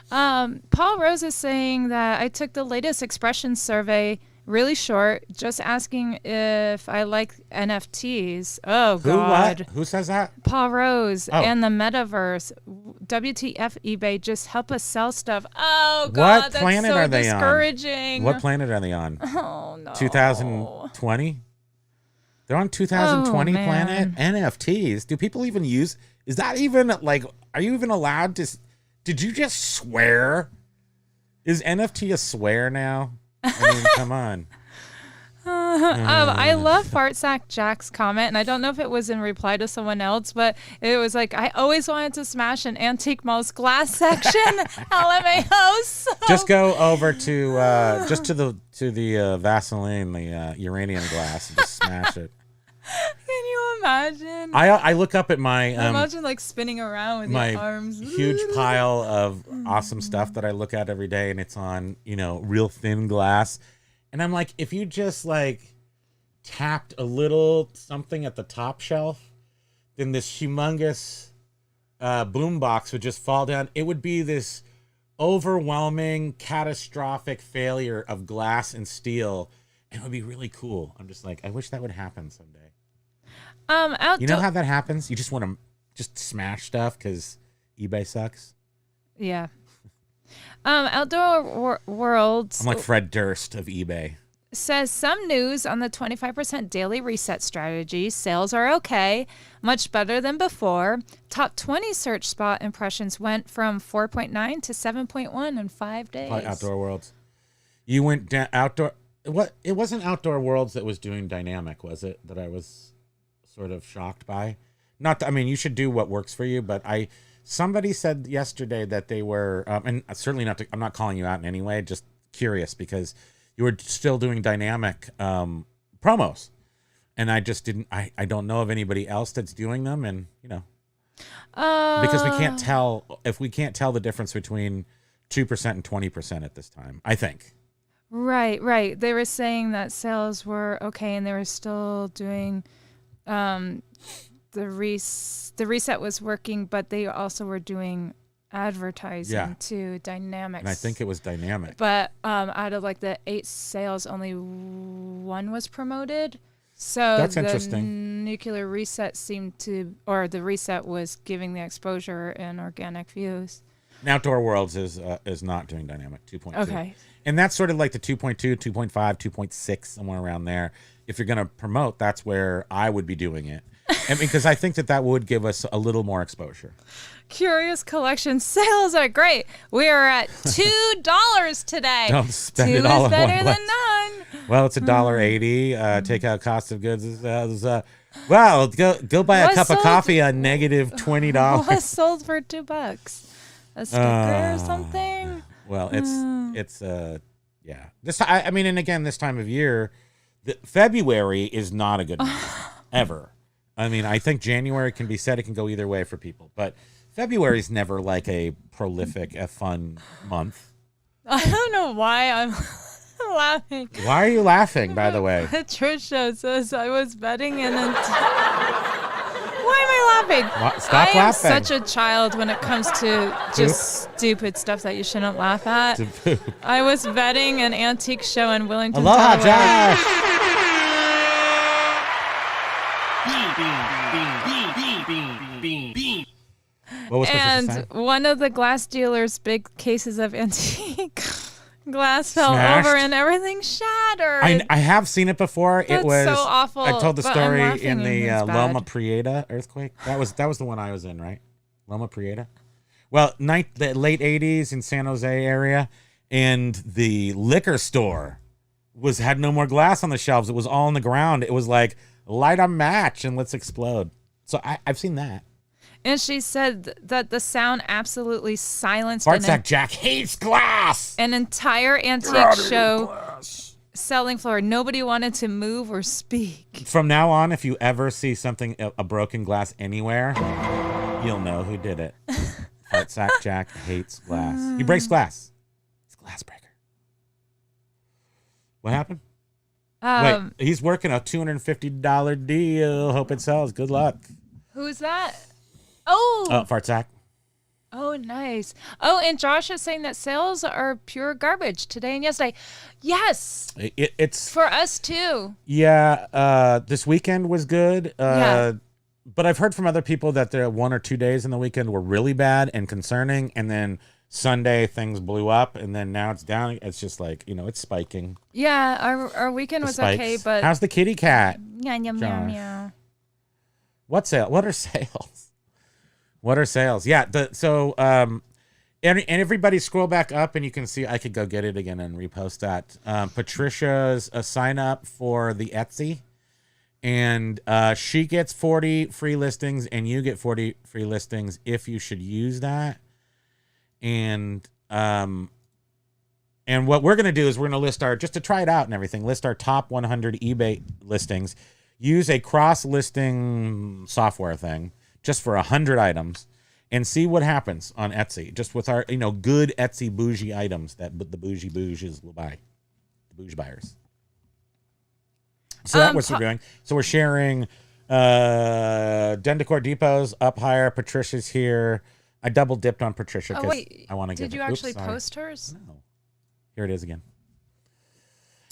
Paul Rose is saying that I took the latest expression survey, really short, just asking if I like NFTs. Oh, God. Who says that? Paul Rose and the metaverse. WTF eBay, just help us sell stuff. Oh, God, what planet are they discouraging. On? What planet are they on? Oh, no. 2020? They're on 2020 planet? NFTs? Do people even use... Is that even, like... Are you even allowed to... Did you just swear? Is NFT a swear now? I mean, come on. I love Fartsack Jack's comment, and I don't know if it was in reply to someone else, but it was like, I always wanted to smash an Antique Mall's glass section. LMAO. So. Just go over to the Vaseline, the uranium glass, and just smash it. Can you imagine? I look up at my imagine like spinning around with my your arms. Huge pile of awesome stuff that I look at every day, and it's on real thin glass, and I'm like, if you just like tapped a little something at the top shelf, then this humongous boom box would just fall down. It would be this overwhelming, catastrophic failure of glass and steel, and it would be really cool. I'm just like, I wish that would happen someday. You know how that happens? You just want to just smash stuff because eBay sucks. Yeah. Outdoor Worlds. I'm like Fred Durst of eBay. Says some news on the 25% daily reset strategy. Sales are okay, much better than before. Top 20 search spot impressions went from 4.9 to 7.1 in 5 days. Outdoor Worlds. You went down outdoor. What? It wasn't Outdoor Worlds that was doing dynamic, was it? That I was sort of shocked by. You should do what works for you, but somebody said yesterday that they were, and certainly not. I'm not calling you out in any way. Just curious because you were still doing dynamic promos, and I just didn't. I don't know of anybody else that's doing them, and because we can't tell if we can't tell the difference between 2% and 20% at this time. I think. Right. They were saying that sales were okay, and they were still doing. The reset was working, but they also were doing advertising to dynamics. And I think it was dynamic. But out of like the 8 sales, only 1 was promoted. So that's the interesting. Nuclear reset the reset was giving the exposure and organic views. Outdoor Worlds is not doing dynamic 2.2. Okay. And that's sort of like the 2.2, 2.5, 2.6, somewhere around there. If you're going to promote, that's where I would be doing it. And because I think that would give us a little more exposure. Curious Collection sales are great. We are at $2 today. Don't spend 2 it all is at better once. than none. Well, it's $1.80. Takeout cost of goods is well, go buy a What cup of sold- coffee on negative $20. Was sold for $2. A sticker or something. Well, it's yeah. I mean, and again, this time of year, February is not a good month ever. I mean, I think January can be said it can go either way for people, but February's never like a prolific, a fun month. I don't know why I'm laughing. Why are you laughing, by the way? Patricia says I was betting and then. Why am I laughing? Stop I am laughing. such a child when it comes to just stupid stuff that you shouldn't laugh at. I was vetting an antique show in Wellington, Aloha, Delaware. Josh. What was And Patricia saying? one of the glass dealer's big cases of antique glass fell Smashed? over and everything shattered. I have seen it before. That's it was so awful, I told the but I'm story laughing in the and it's Loma bad. Prieta earthquake. That was the one I was in, right? Loma Prieta. Well, the late '80s in San Jose area, and the liquor store had no more glass on the shelves. It was all on the ground. It was like light a match and let's explode. So I've seen that. And she said that the sound absolutely silenced Fartsack Jack hates glass. an entire antique show selling floor. Nobody wanted to move or speak. From now on, if you ever see something, a broken glass anywhere, you'll know who did it. Fartsack Jack hates glass. He breaks glass. He's a glass breaker. What happened? Wait, he's working a $250 deal. Hope it sells. Good luck. Who's that? Oh, Fartsack. oh, nice. Oh, and Josh is saying that sales are pure garbage today and yesterday. Yes, It's for us too. yeah. This weekend was good. Yeah. But I've heard from other people that there 1 or 2 days in the weekend were really bad and concerning, and then Sunday things blew up, and then now it's down. It's just like it's spiking. Yeah, our weekend The was spikes. okay, but How's the kitty cat? yeah, yeah, yeah, Josh? yeah. What are sales? What are sales? Yeah. And everybody scroll back up and you can see, I could go get it again and repost that. Patricia's a sign up for the Etsy, and she gets 40 free listings and you get 40 free listings if you should use that. And what we're going to do is we're going to list just to try it out and everything, list our top 100 eBay listings, use a cross-listing software thing just for 100 items and see what happens on Etsy, just with our, good Etsy bougie items that the bougie bouges will buy, the bougie buyers. So that's what we're doing. So we're sharing Den Decor Depot's up higher. Patricia's here. I double dipped on Patricia because I want to get. Did you actually post hers? No. Here it is again.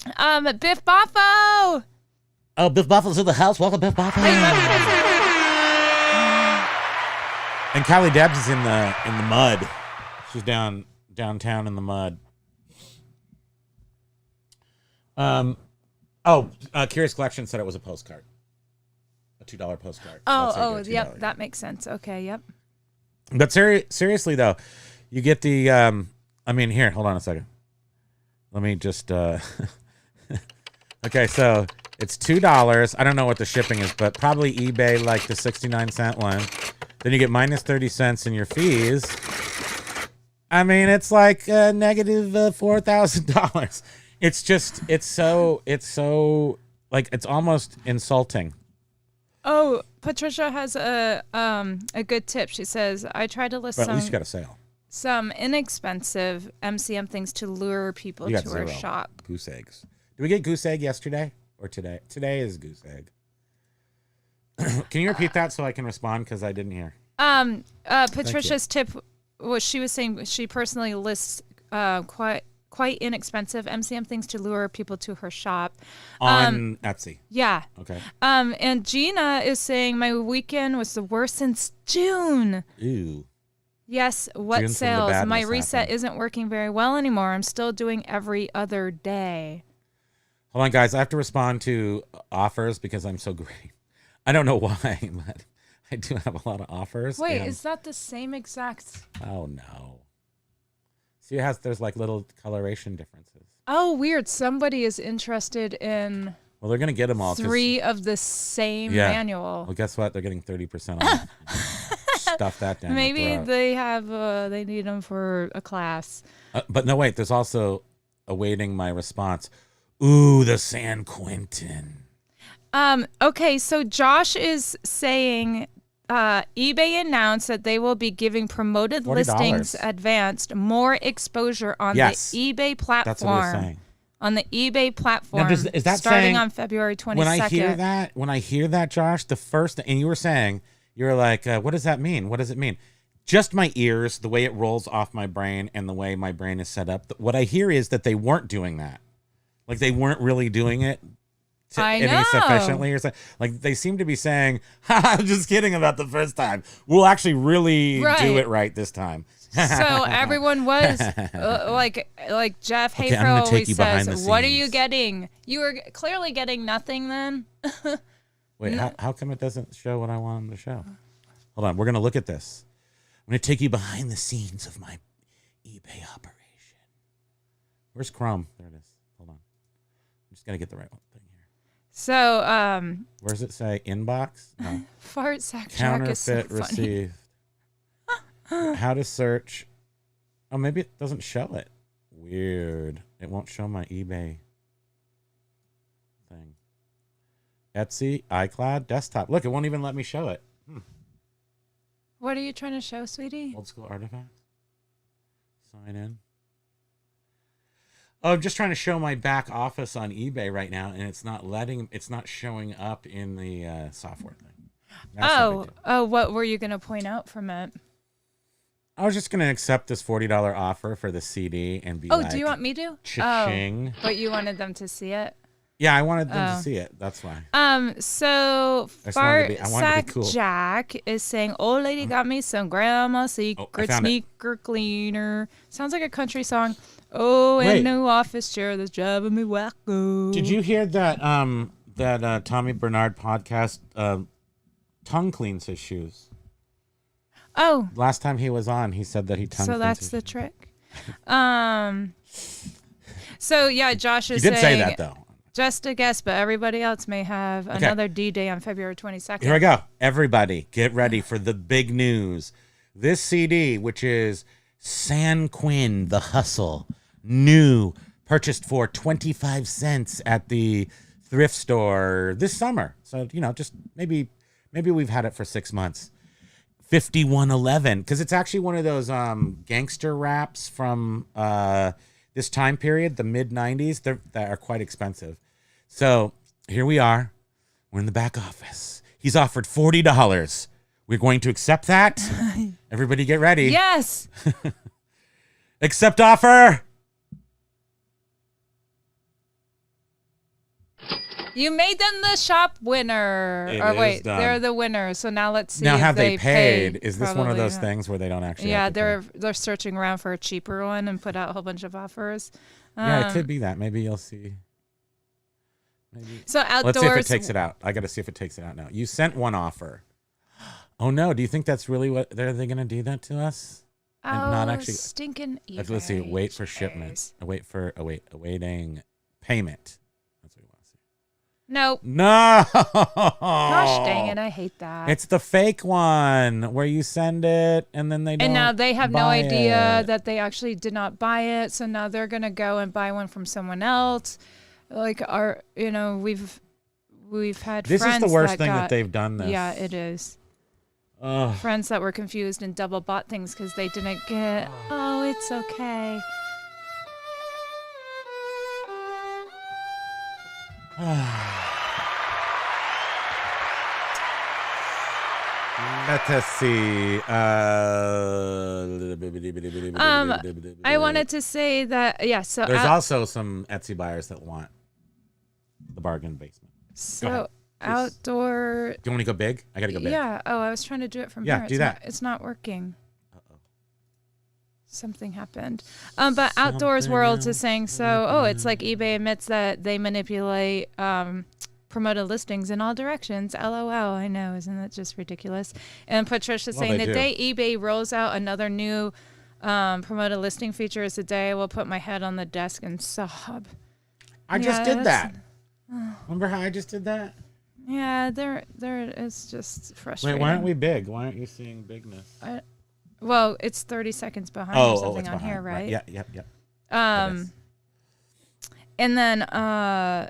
Biff Boffo. Oh, Biff Buffalo's in the house. Welcome, Biff Buffalo. And Kylie Debs is in the mud. She's downtown in the mud. Curious Collection said it was a postcard. A $2 postcard. Yep, that makes sense. Okay, yep. But seriously though, you get the here, hold on a second. Let me just okay, so it's $2. I don't know what the shipping is, but probably eBay like the 69-cent one. Then you get minus 30 cents in your fees. I mean, it's like negative $4,000. It's so like it's almost insulting. Oh, Patricia has a good tip. She says, I try to list But at least you got a sale. some inexpensive MCM things to lure people You got to our 0 shop. goose eggs. Did we get goose egg yesterday or today? Today is goose egg. Can you repeat that so I can respond because I didn't hear? Patricia's tip was she was saying she personally lists quite inexpensive MCM things to lure people to her shop. On Etsy. Yeah. Okay. And Gina is saying my weekend was the worst since June. Ooh. Yes, what June's when the sales? My badness reset happened. isn't working very well anymore. I'm still doing every other day. Hold on, guys. I have to respond to offers because I'm so great. I don't know why, but I do have a lot of offers. Wait, and- is that the same exact? Oh, no. See, there's like little coloration differences. Oh, weird. Somebody is interested in Well, they're gonna get them all. 3 of the same manual. Well, guess what? They're getting 30% off. Stuff that down. Maybe they have they need them for a class. But no, wait. There's also awaiting my response. Ooh, the San Quentin. Okay, so Josh is saying eBay announced that they will be giving promoted $40. listings advanced more exposure on the eBay platform. That's what we're saying. On the eBay platform, now, is that starting saying, on February 22nd. When I hear that, Josh, the first, and you were saying, you're like, what does that mean? What does it mean? Just my ears, the way it rolls off my brain and the way my brain is set up. What I hear is that they weren't doing that. Like they weren't really doing it sufficiently or something. Like they seem to be saying, I'm just kidding about the first time. We'll actually really do it right this time. So everyone was like Jeff Hafer always says, what are you getting? You were clearly getting nothing then. Wait, how come it doesn't show what I want them to show? Hold on, we're going to look at this. I'm going to take you behind the scenes of my eBay operation. Where's Chrome? There it is. Hold on. I'm just got to get the right one thing here. So, where does it say? Inbox? No. Fart sack Jack is so Counterfeit received. How to search. Oh, maybe it doesn't show it. Weird. It won't show my eBay thing. Etsy, iCloud, desktop. Look, it won't even let me show it. What are you trying to show, sweetie? Old school artifacts. Sign in. Oh, I'm just trying to show my back office on eBay right now, and it's not showing up in the software thing. What were you going to point out from it? I was just going to accept this $40 offer for the CD and be like, do you want me to? Cha-ching. But you wanted them to see it? Yeah, I wanted them to see it. That's why. So Fart Sack cool. Jack is saying, old lady got me some grandma secret sneaker cleaner. Sounds like a country song. Oh, and new office chair that's driving me wacko. Did you hear that that Tommy Bernard podcast tongue cleans his shoes? Oh. Last time he was on, he said that he tongue cleans So that's the trick. So yeah, Josh is saying. He did say that though. Just a guess, but everybody else may have another D-Day on February 22nd. Here we go. Everybody, get ready for the big news. This CD, which is San Quinn, The Hustle, new, purchased for 25 cents at the thrift store this summer. So, just maybe we've had it for 6 months. 5111, because it's actually one of those gangster raps from this time period, the mid-90s. That are quite expensive. So here we are. We're in the back office. He's offered $40. We're going to accept that. Everybody get ready. Yes. Accept offer. You made them the shop winner. They're the winner. So now let's see. Now, if have they paid? Is this one of those things where they don't actually? Yeah, they're searching around for a cheaper one and put out a whole bunch of offers. Yeah, it could be that. Maybe you'll see. Maybe. So outdoors. Let's see if it takes it out. I got to see if it takes it out now. You sent one offer. Oh no! Do you think that's really what are they going to do that to us? Oh, and not actually stinking eBay. Let's see. Wait for shipment. Awaiting payment. That's what we want to see. Nope. No. Gosh dang it! I hate that. It's the fake one where you send it and then they don't. And now they have no idea that they actually did not buy it. So now they're gonna go and buy one from someone else. Like we've had. This friends is the worst that thing that they've done. This. Yeah, it is. Friends that were confused and double bought things because they didn't get. Oh, it's okay. Let us see. I wanted to say that so there's also some Etsy buyers that want the bargain basement. So outdoor. Do you want to go big? I gotta go big. Yeah. Oh, I was trying to do it from here. Do that. It's not working. Something happened. But Outdoors Worlds is saying it's like eBay admits that they manipulate promoted listings in all directions. LOL. I know, isn't that just ridiculous? And Patricia's saying the day eBay rolls out another new Promote a listing feature is the day I will put my head on the desk and sob. I just did that. Remember how I just did that? Yeah, there it's just frustrating. Wait, why aren't we big? Why aren't you seeing bigness? Well, it's 30 seconds behind or something it's on behind. here, right? Yep. And then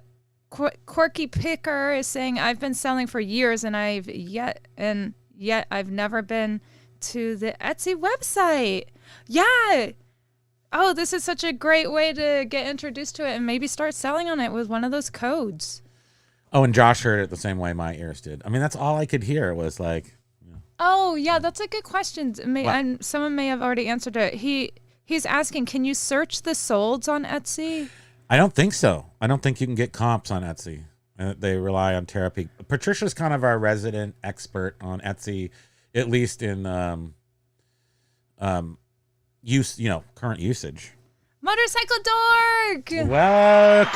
Quirky Picker is saying, I've been selling for years and yet I've never been to the Etsy website. Yeah. Oh, this is such a great way to get introduced to it and maybe start selling on it with one of those codes. Oh, and Josh heard it the same way my ears did. I mean, that's all I could hear was like. Oh, yeah, that's a good question. And someone may have already answered it. He's asking, can you search the solds on Etsy? I don't think so. I don't think you can get comps on Etsy. They rely on therapy. Patricia's kind of our resident expert on Etsy, at least in current usage. Motorcycle Dork! Welcome.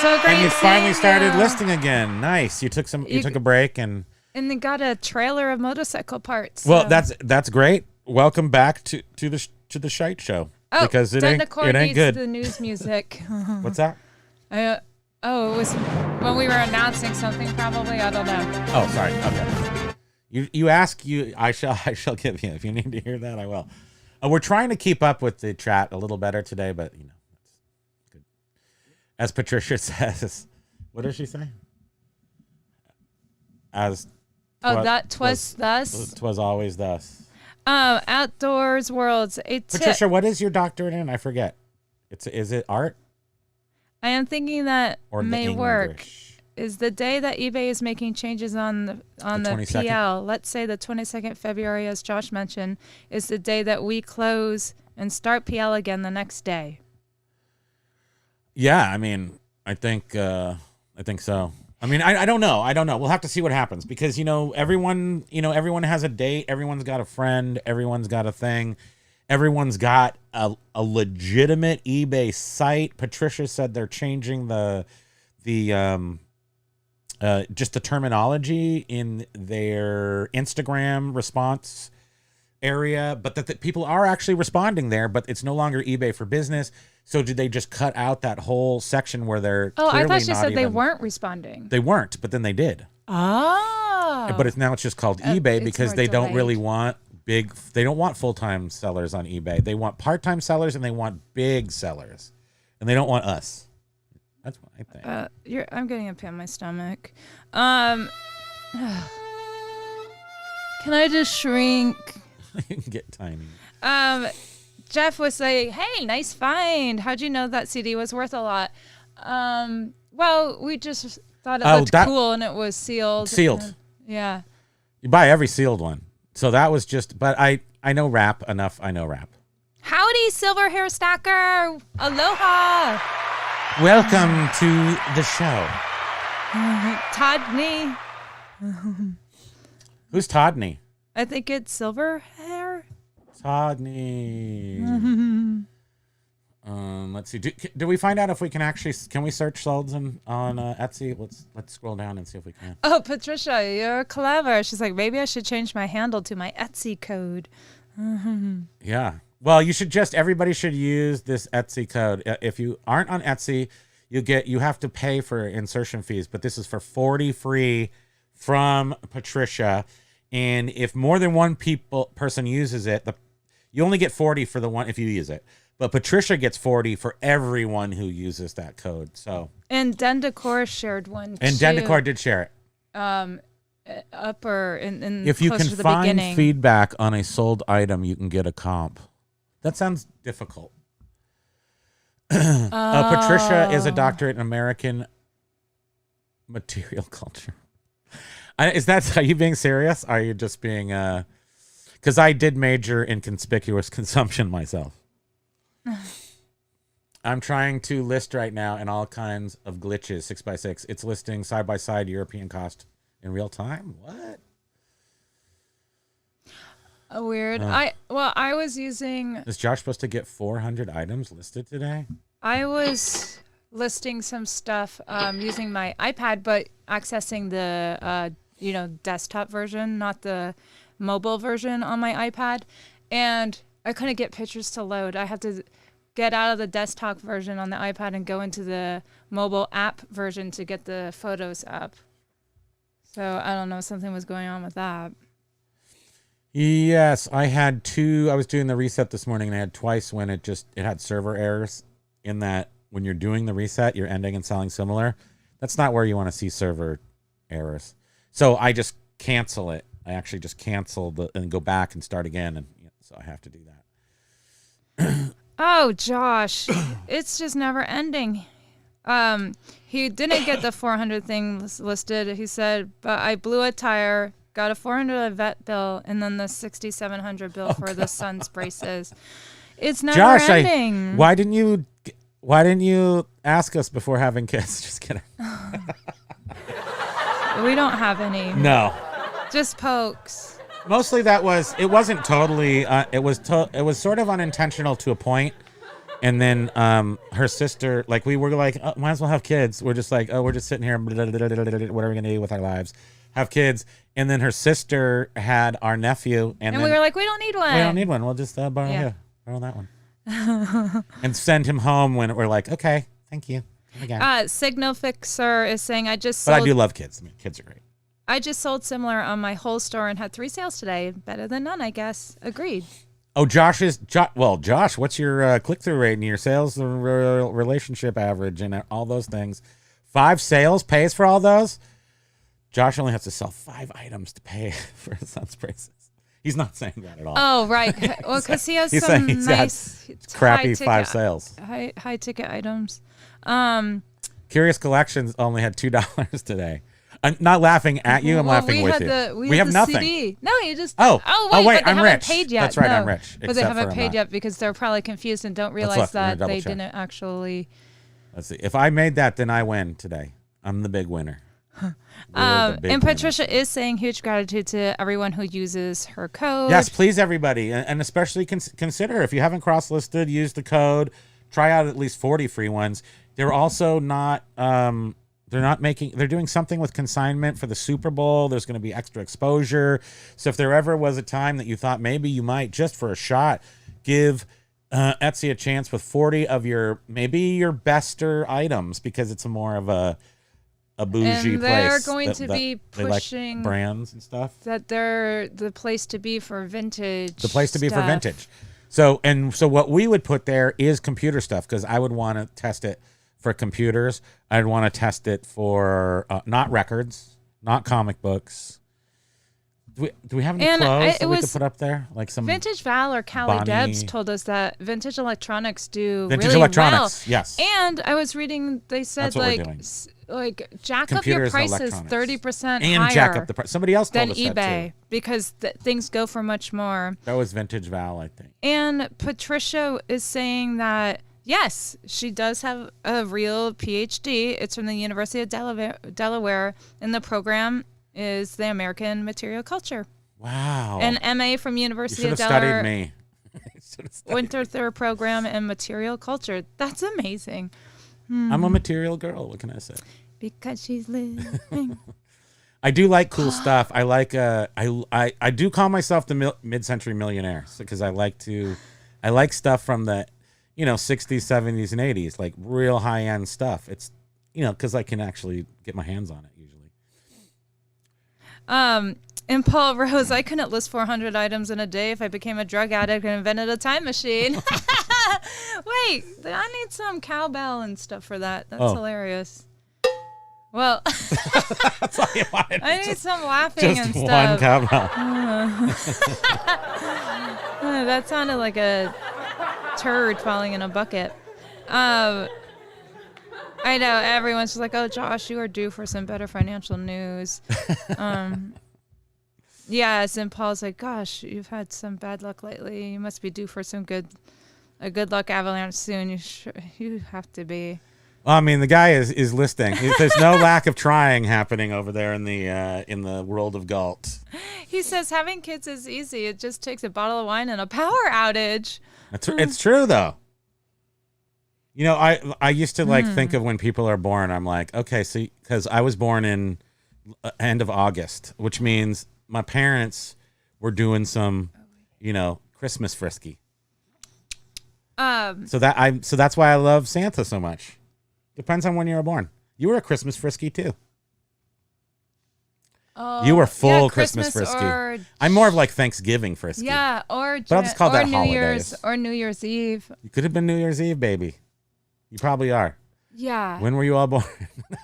So great. And you finally started you. listing again. Nice. You took a break and they got a trailer of motorcycle parts. Well, that's great. Welcome back to the shite show. Oh, because it ain't good. The news music. What's that? It was when we were announcing something. Probably, I don't know. Oh, sorry. Okay. You ask, I shall give you. If you need to hear that, I will. We're trying to keep up with the chat a little better today, but it's good. As Patricia says, what does she say? Twas thus. Twas always thus. Outdoors Worlds. Patricia, what is your doctorate in? I forget. Is it art? I am thinking that or may work. English? Is the day that eBay is making changes on the PL. Let's say the 22nd February, as Josh mentioned, is the day that we close and start PL again the next day. Yeah, I mean, I think so. I mean, I don't know. We'll have to see what happens because everyone has a date. Everyone's got a friend. Everyone's got a thing. Everyone's got a legitimate eBay site. Patricia said they're changing just the terminology in their Instagram response area, but that people are actually responding there, but it's no longer eBay for business. So did they just cut out that whole section where they're I thought she said they weren't responding. They weren't, but then they did. Oh. But it's just called eBay because they don't really want they don't want full-time sellers on eBay. They want part-time sellers and they want big sellers. And they don't want us. That's what I think. I'm getting a pain in my stomach. Can I just shrink? You can get tiny. Jeff was saying, hey, nice find. How'd you know that CD was worth a lot? Well, we just thought it looked cool and it was sealed. Sealed. Yeah. You buy every sealed one. So that was but I know rap enough. I know rap. Howdy, Silver Hair Stacker. Aloha. Welcome to the show. Todney. Who's Todney? I think it's Silver Hair. Todney. Let's see. Do we find out if we can we search solds on Etsy? Let's scroll down and see if we can. Oh, Patricia, you're clever. She's like, maybe I should change my handle to my Etsy code. Yeah. Well, everybody should use this Etsy code. If you aren't on Etsy, you have to pay for insertion fees, but this is for 40 free from Patricia. And if more than one person uses it, you only get 40 for the one if you use it. But Patricia gets 40 for everyone who uses that code. So. And Den Decor shared one too. And Den Decor did share it. Upper in if you can to the find beginning. Feedback on a sold item, you can get a comp. That sounds difficult. Patricia is a doctorate in American material culture. Are you being serious? Are you just being because I did major in conspicuous consumption myself. I'm trying to list right now in all kinds of glitches 6x6. It's listing side by side European cost in real time. What? Weird. I was using. Is Josh supposed to get 400 items listed today? I was listing some stuff using my iPad, but accessing the desktop version, not the mobile version on my iPad, and I couldn't get pictures to load. I had to get out of the desktop version on the iPad and go into the mobile app version to get the photos up. So I don't know, something was going on with that. Yes, I was doing the reset this morning, and I had twice when it had server errors, in that when you're doing the reset, you're ending and selling similar. That's not where you want to see server errors. So I just cancel it. I actually just cancel and go back and start again. And so I have to do that. Oh, Josh, it's just never ending. He didn't get the 400 things listed. He said, but I blew a tire, got a 400 vet bill, and then the 6,700 bill for the son's braces. It's never Josh, ending. why didn't you ask us before having kids? Just kidding. We don't have any. No. Just pokes. Mostly it wasn't totally, it was sort of unintentional to a point. And then her sister, like, we were like, oh, might as well have kids. We're just like, oh, we're just sitting here, what are we going to do with our lives? Have kids. And then her sister had our nephew. And we were like, we don't need one. We don't need one. We'll just borrow that one. And send him home when we're like, okay, thank you. Signal Fixer is saying, I do love kids. I mean, kids are great. I just sold similar on my whole store and had 3 sales today. Better than none, I guess. Agreed. Oh, Josh, what's your click-through rate and your sales relationship average and all those things? 5 sales pays for all those? Josh only has to sell 5 items to pay for his son's braces. He's not saying that at all. Oh, right. Well, because he has he's some saying he's nice, crappy 5 sales. High ticket items. Curious Collections only had $2 today. I'm not laughing at you. I'm laughing with you. We have nothing. CD. No, you just. Oh, wait, I'm rich. Paid yet. That's right, no, I'm rich. But they haven't paid yet because they're probably confused and don't realize that they didn't actually. Let's see. If I made that, then I win today. I'm the big winner. And Patricia is saying huge gratitude to everyone who uses her code. Yes, please, everybody, and especially consider, if you haven't cross-listed, use the code. Try out at least 40 free ones. They're also not. They're doing something with consignment for the Super Bowl. There's going to be extra exposure. So if there ever was a time that you thought maybe you might, just for a shot, give Etsy a chance with 40 of your bester items, because it's more of a bougie and place. They're going to be pushing like brands and stuff. That they're the place to be for vintage. The place to be for vintage. So what we would put there is computer stuff, because I would want to test it for computers. I'd want to test it for not records, not comic books. Do we have any clothes that we could put up there? Like some Vintage Val or Callie Debs told us that vintage electronics do vintage really electronics, well. yes. And I was reading, they said like jack up your prices 30% and higher jack up the price. Somebody else told than us eBay that too. Because things go for much more. That was Vintage Val, I think. And Patricia is saying that yes, she does have a real PhD. It's from the University of Delaware, and the program is the American Material Culture. Wow. An MA from University of Studied Delaware. me. Winter third program in material culture. That's amazing. I'm a material girl. What can I say? Because she's living. I do like cool stuff. I like I do call myself the mid-century millionaire, because I like stuff from the 60s, 70s, and 80s, like real high-end stuff. It's because I can actually get my hands on it usually. And Paul Rose, I couldn't list 400 items in a day if I became a drug addict and invented a time machine. Wait, I need some cowbell and stuff for that. That's hilarious. Well, that's all you wanted. I need some laughing and stuff. Just one cowbell. That sounded like a turd falling in a bucket. I know everyone's just like, oh, Josh, you are due for some better financial news. Yes, and Paul's like, gosh, you've had some bad luck lately. You must be due for a good luck avalanche soon. You have to be. Well, I mean, the guy is listing. There's no lack of trying happening over there in the world of Galt. He says having kids is easy. It just takes a bottle of wine and a power outage. It's true though. I used to think of when people are born. I'm like, okay, see, because I was born in end of August, which means my parents we're doing some, Christmas frisky. So that's why I love Santa so much. Depends on when you were born. You were a Christmas frisky too. Oh, You were full yeah, Christmas frisky. I'm more of like Thanksgiving frisky. Yeah, but I'll just call that New holidays. New Year's Eve. You could have been New Year's Eve, baby. You probably are. Yeah. When were you all born?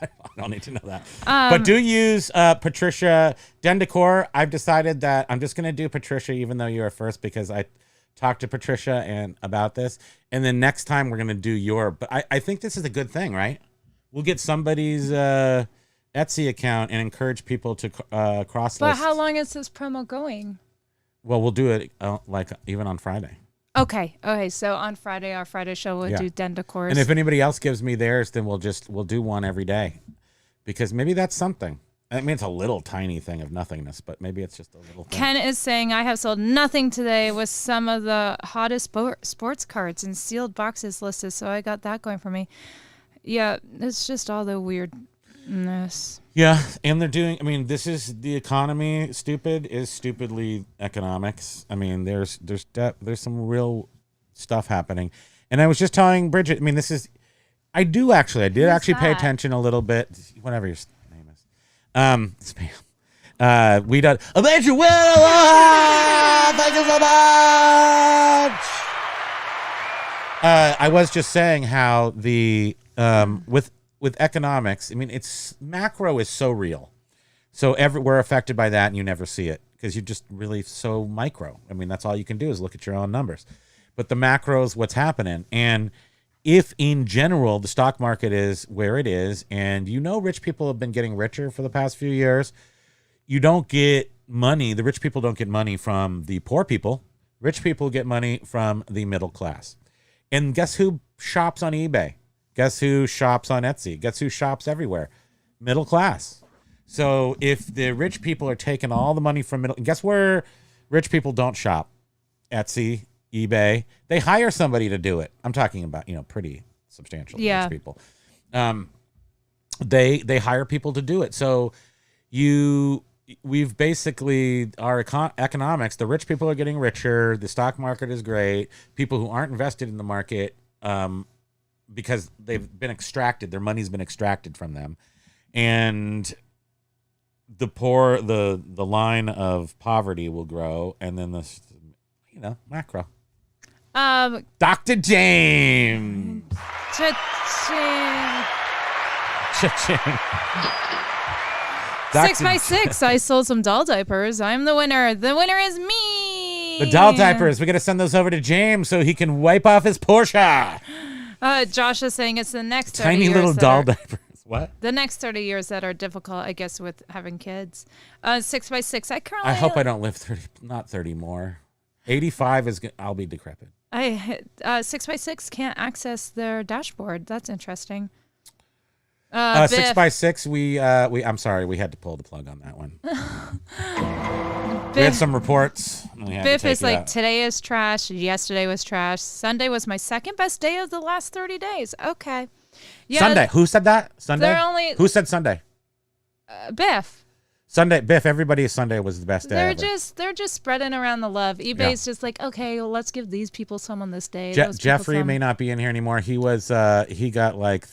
I don't need to know that. But do use Patricia Dendecor. I've decided that I'm just going to do Patricia, even though you are first, because I talked to Patricia and about this. And then next time we're going to do your. But I think this is a good thing, right? We'll get somebody's Etsy account and encourage people to cross-list. But how long is this promo going? Well, we'll do it like even on Friday. Okay. So on Friday, our Friday show, we'll do Dendecors. And if anybody else gives me theirs, then we'll do one every day, because maybe that's something. I mean, it's a little tiny thing of nothingness, but maybe it's just a little thing. Ken is saying, I have sold nothing today with some of the hottest sports cards and sealed boxes listed, so I got that going for me. Yeah, it's just all the weirdness. Yeah, and they're doing, this is the economy. Stupid is stupidly economics. There's some real stuff happening. And I was just telling Bridget, I did actually pay attention a little bit, whatever your name is. Spam. We done a major win. Thank you so much. I was just saying how the, with economics, it's macro is so real. So we're affected by that, and you never see it because you're just really so micro. That's all you can do is look at your own numbers. But the macro is what's happening. And if in general the stock market is where it is, and rich people have been getting richer for the past few years, you don't get money. The rich people don't get money from the poor people. Rich people get money from the middle class. And guess who shops on eBay? Guess who shops on Etsy? Guess who shops everywhere? Middle class. So if the rich people are taking all the money from guess where rich people don't shop? Etsy, eBay. They hire somebody to do it. I'm talking about, pretty substantial rich people. They hire people to do it. So we've basically, our economics, the rich people are getting richer. The stock market is great. People who aren't invested in the market, because they've been extracted, their money's been extracted from them, and the poor, the line of poverty will grow, and then this, macro. Dr. James. Cha-ching. Cha-ching. 6x6. I sold some doll diapers. I'm the winner. The winner is me. The doll diapers. We got to send those over to James so he can wipe off his Porsche. Josh is saying it's the next 30 tiny years little doll diapers. What? The next 30 years that are difficult, I guess, with having kids. 6x6. I hope I don't live 30 more. 85 is. I'll be decrepit. 6x6 can't access their dashboard. That's interesting. 6x6. We. I'm sorry. We had to pull the plug on that one. We had some reports. Biff is like, today is trash. Yesterday was trash. Sunday was my second best day of the last 30 days. Okay. Yeah, Sunday. Who said that? Sunday? Who said Sunday? Biff. Sunday. Biff. Everybody Sunday was the best day ever. They're just spreading around the love. eBay's just like, okay, well, let's give these people some on this day. Jeffrey may not be in here anymore. He was. He got like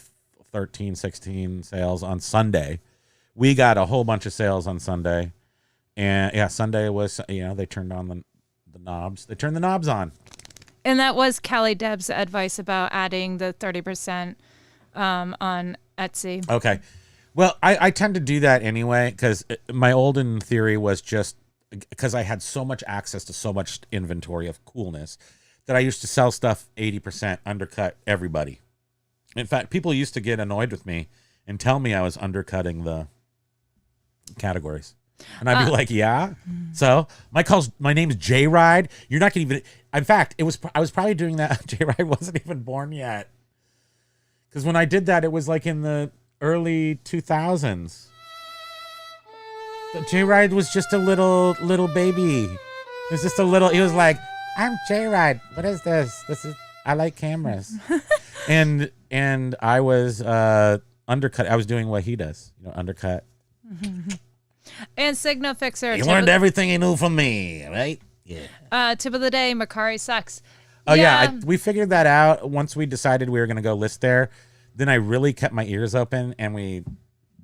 13, 16 sales on Sunday. We got a whole bunch of sales on Sunday. And Sunday was, they turned on the knobs. They turned the knobs on. And that was Callie Deb's advice about adding the 30% on Etsy. Okay. Well, I tend to do that anyway, because my olden theory was just because I had so much access to so much inventory of coolness that I used to sell stuff 80%, undercut everybody. In fact, people used to get annoyed with me and tell me I was undercutting the categories. And I'd be like, yeah. So my name is J Ride. You're not gonna even. In fact, I was probably doing that. J Ride wasn't even born yet. Because when I did that, it was like in the early 2000s. So J Ride was just a little baby. It was just a little. He was like, I'm J Ride. What is this? I like cameras. and I was undercut. I was doing what he does. Undercut. And Signal Fixer. You learned everything you knew from me, right? Yeah. Tip of the day, Macari sucks. Oh, yeah. We figured that out once we decided we were going to go list there. Then I really kept my ears open, and we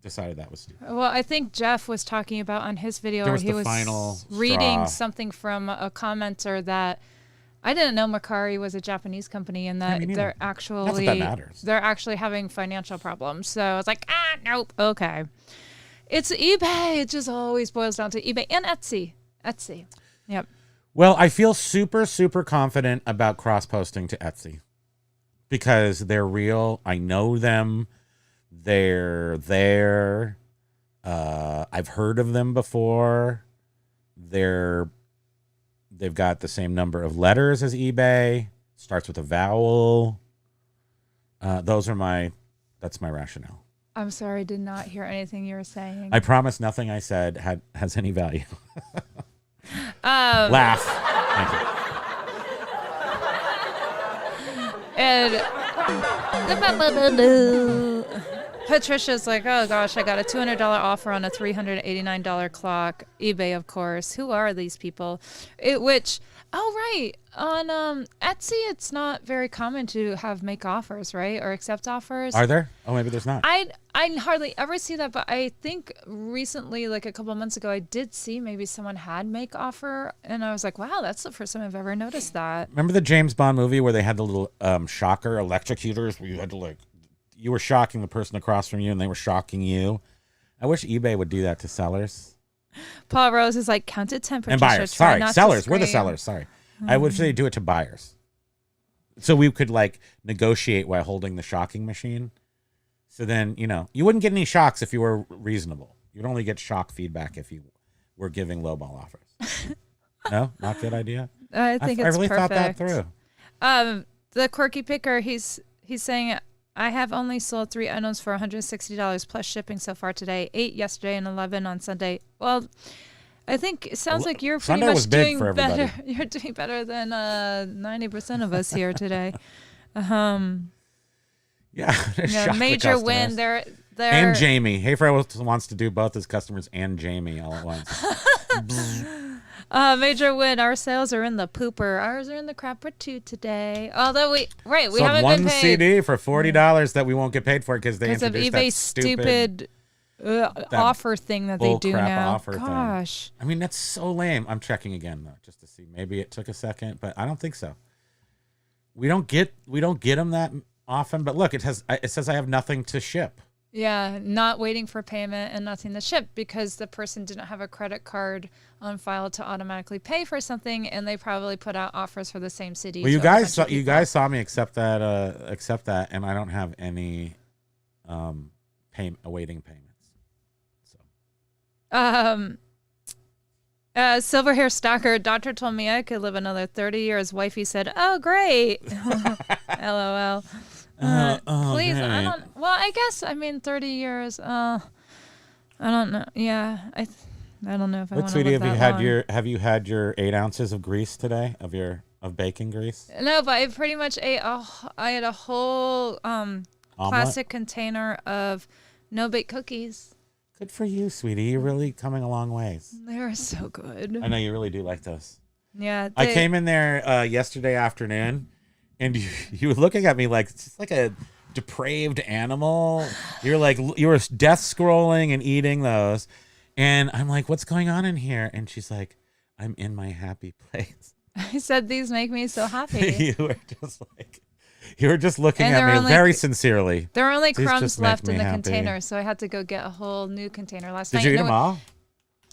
decided that was stupid. Well, I think Jeff was talking about on his video, There or was he the was final reading straw. something from a commenter that I didn't know Macari was a Japanese company and that me neither. they're Not actually that matters. they're actually having financial problems. So I was like, nope, okay. It's eBay. It just always boils down to eBay and Etsy. Yep. Well, I feel super, super confident about cross-posting to Etsy because they're real. I know them. They're there. I've heard of them before. They've got the same number of letters as eBay. Starts with a vowel. That's my rationale. I'm sorry, I did not hear anything you were saying. I promise nothing I said has any value. Laugh. Thank you. And Patricia's like, oh gosh, I got a $200 offer on a $389 clock. eBay, of course. Who are these people? On Etsy, it's not very common to have make offers, right? Or accept offers. Are there? Oh, maybe there's not. I hardly ever see that, but I think recently, like a couple of months ago, I did see maybe someone had make offer, and I was like, wow, that's the first time I've ever noticed that. Remember the James Bond movie where they had the little shocker electrocutors where you had to you were shocking the person across from you and they were shocking you? I wish eBay would do that to sellers. Paul Rose is like, count to 10. And buyers. Sorry, sellers. We're the sellers. Sorry. I wish they do it to buyers. So we could negotiate while holding the shocking machine. So then, you wouldn't get any shocks if you were reasonable. You'd only get shock feedback if you were giving lowball offers. No? Not a good idea? I think it's really perfect. thought that through. The quirky picker, he's saying, I have only sold 3 items for $160 plus shipping so far today, 8 yesterday and 11 on Sunday. Well, I think it sounds like you're pretty Sunday was much big doing for everybody. better. You're doing better than 90% of us here today. Yeah, major win. They're and Jamie. Hey Fred wants to do both his customers and Jamie all at once. Major win. Our sales are in the pooper. Ours are in the crapper too today. Although we Sold haven't one been paid CD for $40 that we won't get paid for because they because of introduced eBay's that stupid offer thing that they do bullcrap now. offer Gosh. thing. I mean, that's so lame. I'm checking again though, just to see. Maybe it took a second, but I don't think so. We don't get them that often. But look, it says I have nothing to ship. Yeah, not waiting for payment and nothing to ship because the person didn't have a credit card on file to automatically pay for something, and they probably put out offers for the same city. Well, you guys saw me accept that, and I don't have any awaiting payments. Silver hair stalker. Doctor told me I could live another 30 years. Wifey said, "Oh, great." LOL. Please, great. I guess 30 years. I don't know. Yeah, I don't know if I want to Sweetie, live that long. have you had your 8 ounces of grease today of bacon grease? No, but I pretty much ate. I had a whole plastic container of no bake cookies. Good for you, sweetie. You're really coming a long ways. They're so good. I know you really do like those. Yeah. I came in there yesterday afternoon, and you were looking at me like it's like a depraved animal. You were death scrolling and eating those, and I'm like, "What's going on in here?" And she's like, "I'm in my happy place." I said these make me so happy. You were just looking at me very sincerely. There were only These crumbs just make left in me the happy. container, so I had to go get a whole new container last night. Did you eat them all?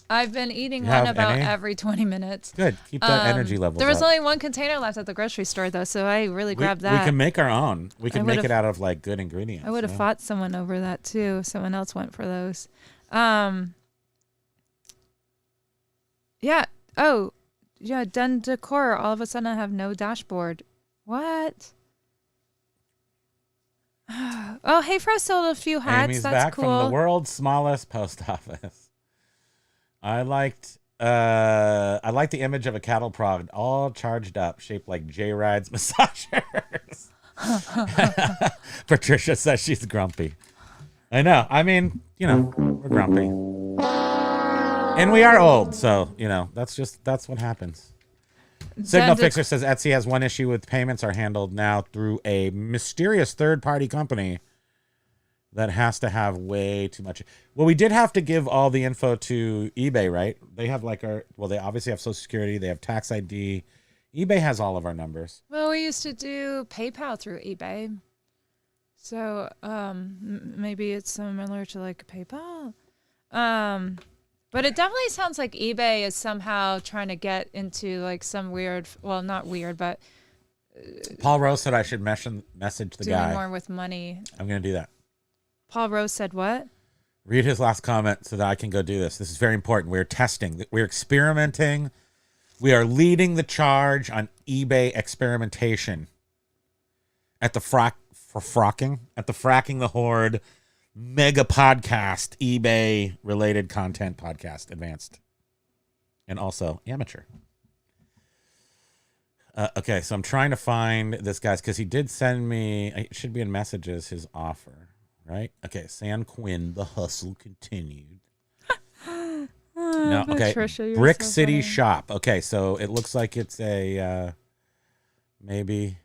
I've been eating You one have about any? every 20 minutes. Good. Keep that energy level. There was only one container left at the grocery store, though, so I really grabbed that. We can make our own. We can make it out of good ingredients. I would have fought someone over that too. Someone else went for those. Yeah. Oh, yeah. Den decor. All of a sudden, I have no dashboard. What? Oh, hey, Frost sold a few hats. Amy's That's back cool. from the world's smallest post office. I liked the image of a cattle prod all charged up, shaped like J-Ride's massagers. Patricia says she's grumpy. I know. I mean, we're grumpy. And we are old, so that's what happens. Signal Fixer says Etsy has one issue with payments are handled now through a mysterious third-party company that has to have way too much. Well, we did have to give all the info to eBay, right? They have they obviously have Social Security, they have tax ID. eBay has all of our numbers. Well, we used to do PayPal through eBay. So maybe it's similar to like PayPal. But it definitely sounds like eBay is somehow trying to get into like some weird, well, not weird, but Paul Rose said I should message the doing guy. more with money. I'm going to do that. Paul Rose said what? Read his last comment so that I can go do this. This is very important. We're testing. We're experimenting. We are leading the charge on eBay experimentation at the Fracking the Horde mega podcast, eBay related content podcast, advanced and also amateur. Okay, so I'm trying to find this guy's because he did send me, it should be in messages, his offer, right? Okay, San Quinn, the hustle continued. No, okay, Patricia, Brick so City funny. Shop. Okay, so it looks like it's a maybe.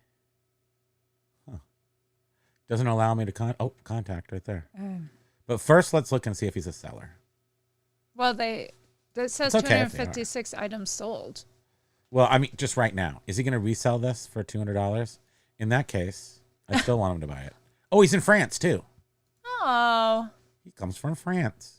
Doesn't allow me to contact right there. But first, let's look and see if he's a seller. Well, that says It's okay if they are. 256 items sold. Well, I mean, just right now. Is he going to resell this for $200? In that case, I still want him to buy it. Oh, he's in France, too. Oh. He comes from France.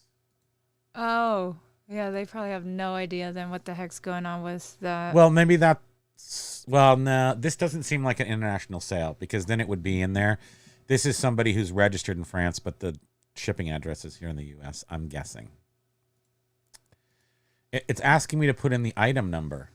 Oh. Yeah, they probably have no idea then what the heck's going on with that. Well, maybe that's... Well, no, this doesn't seem like an international sale because then it would be in there. This is somebody who's registered in France, but the shipping address is here in the U.S., I'm guessing. It's asking me to put in the item number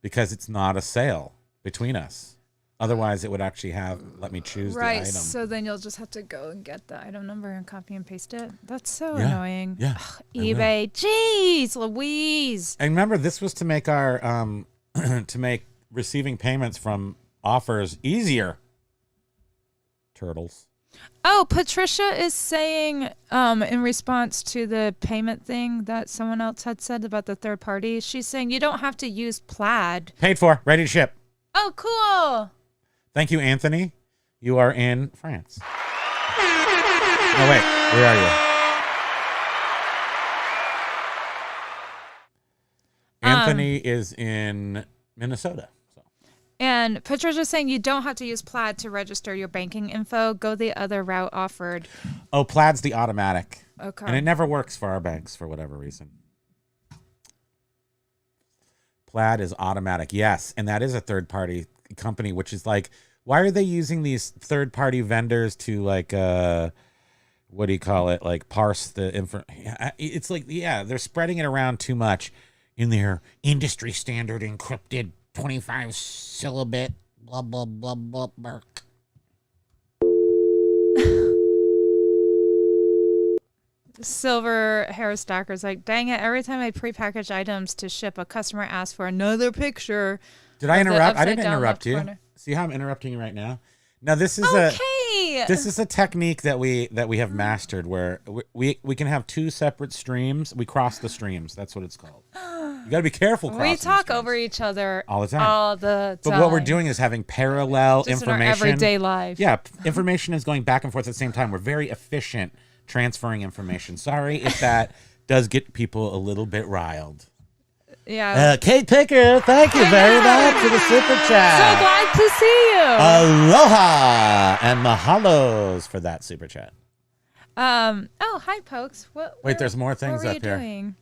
because it's not a sale between us. Otherwise, it would actually let me choose the item. Right, so then you'll just have to go and get the item number and copy and paste it. That's so annoying. Yeah. Ugh, eBay. Jeez, Louise. And remember, this was to make our to make receiving payments from offers easier. Turtles. Oh, Patricia is saying in response to the payment thing that someone else had said about the third party, she's saying you don't have to use Plaid. Paid for, ready to ship. Oh, cool. Thank you, Anthony. You are in France. Oh, wait. Where are you? Anthony is in Minnesota. So. And Patricia's saying you don't have to use Plaid to register your banking info. Go the other route offered. Oh, Plaid's the automatic. Okay. And it never works for our banks for whatever reason. Plaid is automatic. Yes. And that is a third-party company, which is like, why are they using these third-party vendors to like, what do you call it? Like parse the info. It's like, yeah, they're spreading it around too much in their industry standard encrypted 25 syllabit blah, blah, blah, blah, burk. Silver Hair Stacker's like, dang it, every time I prepackage items to ship, a customer asks for another picture. Did I of the interrupt? I upside didn't down interrupt left you. corner. See how I'm interrupting you right now? Now this is Okay. this is a technique that we have mastered where we can have two separate streams. We cross the streams. That's what it's called. You got to be careful. We crossing talk streams. over each other all the time. All the time. But what we're doing is having parallel Just in our information. everyday life. Yeah, information is going back and forth at the same time. We're very efficient transferring information. Sorry if that does get people a little bit riled. Yeah. Kate Picker, thank you very much for the super So chat. glad to see you. Aloha and mahalos for that super chat. Oh, hi, Pokes. Wait, there's more what things were up you here. doing?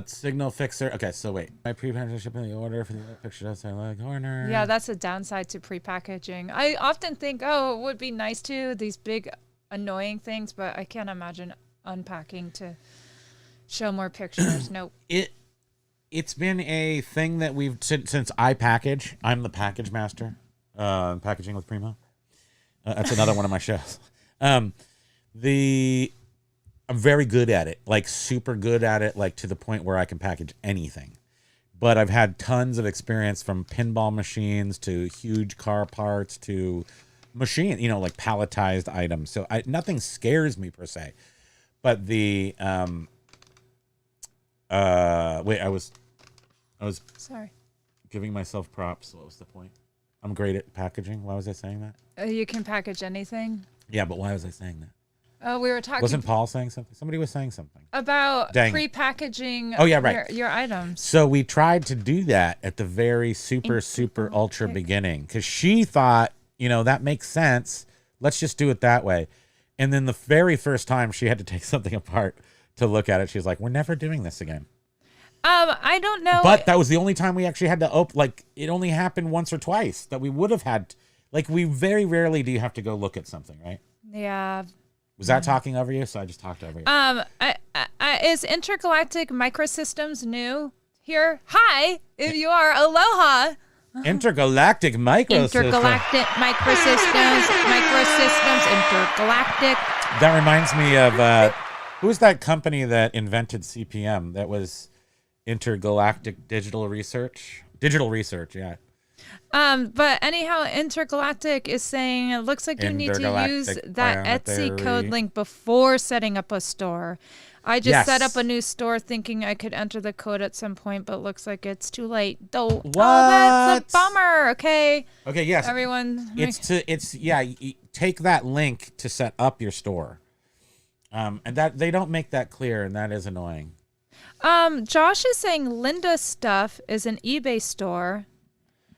Signal Fixer. Okay, so wait. My pre-packaged shipping the order for the picture outside the corner. Yeah, that's a downside to prepackaging. I often think, oh, it would be nice to, these big annoying things, but I can't imagine unpacking to show more pictures. Nope. It's been a thing that we've since I package. I'm the package master. Packaging with Primo. That's another one of my shows. I'm very good at it, like super good at it, like to the point where I can package anything. But I've had tons of experience from pinball machines to huge car parts to machine, like palletized items. So nothing scares me per se. But the wait, I was Sorry. giving myself props. What was the point? I'm great at packaging. Why was I saying that? You can package anything. Yeah, but why was I saying that? Oh, we were talking. Wasn't Paul saying something? Somebody was saying something about Dang. pre-packaging. Oh, yeah, right. Your items. So we tried to do that at the very super ultra beginning because she thought, that makes sense. Let's just do it that way. And then the very first time she had to take something apart to look at it, she was like, we're never doing this again. I don't know. But that was the only time we actually had to open. Like, it only happened once or twice that we would have had. Like, we very rarely do you have to go look at something, right? Yeah. Was that talking over you? So I just talked over you. Is Intergalactic Microsystems new here? Hi, if you are, aloha. Intergalactic Microsystems. Intergalactic Microsystems, Intergalactic. That reminds me of who was that company that invented CPM? That was Intergalactic Digital Research. Digital Research, yeah. But anyhow, Intergalactic is saying it looks like you need to use that Etsy code link before setting up a store. I just set up a new store thinking I could enter the code at some point, but looks like it's too late. Oh, What? That's a bummer. Okay. Okay, yes. Everyone. Take that link to set up your store. And that they don't make that clear, and that is annoying. Josh is saying Linda Stuff is an eBay store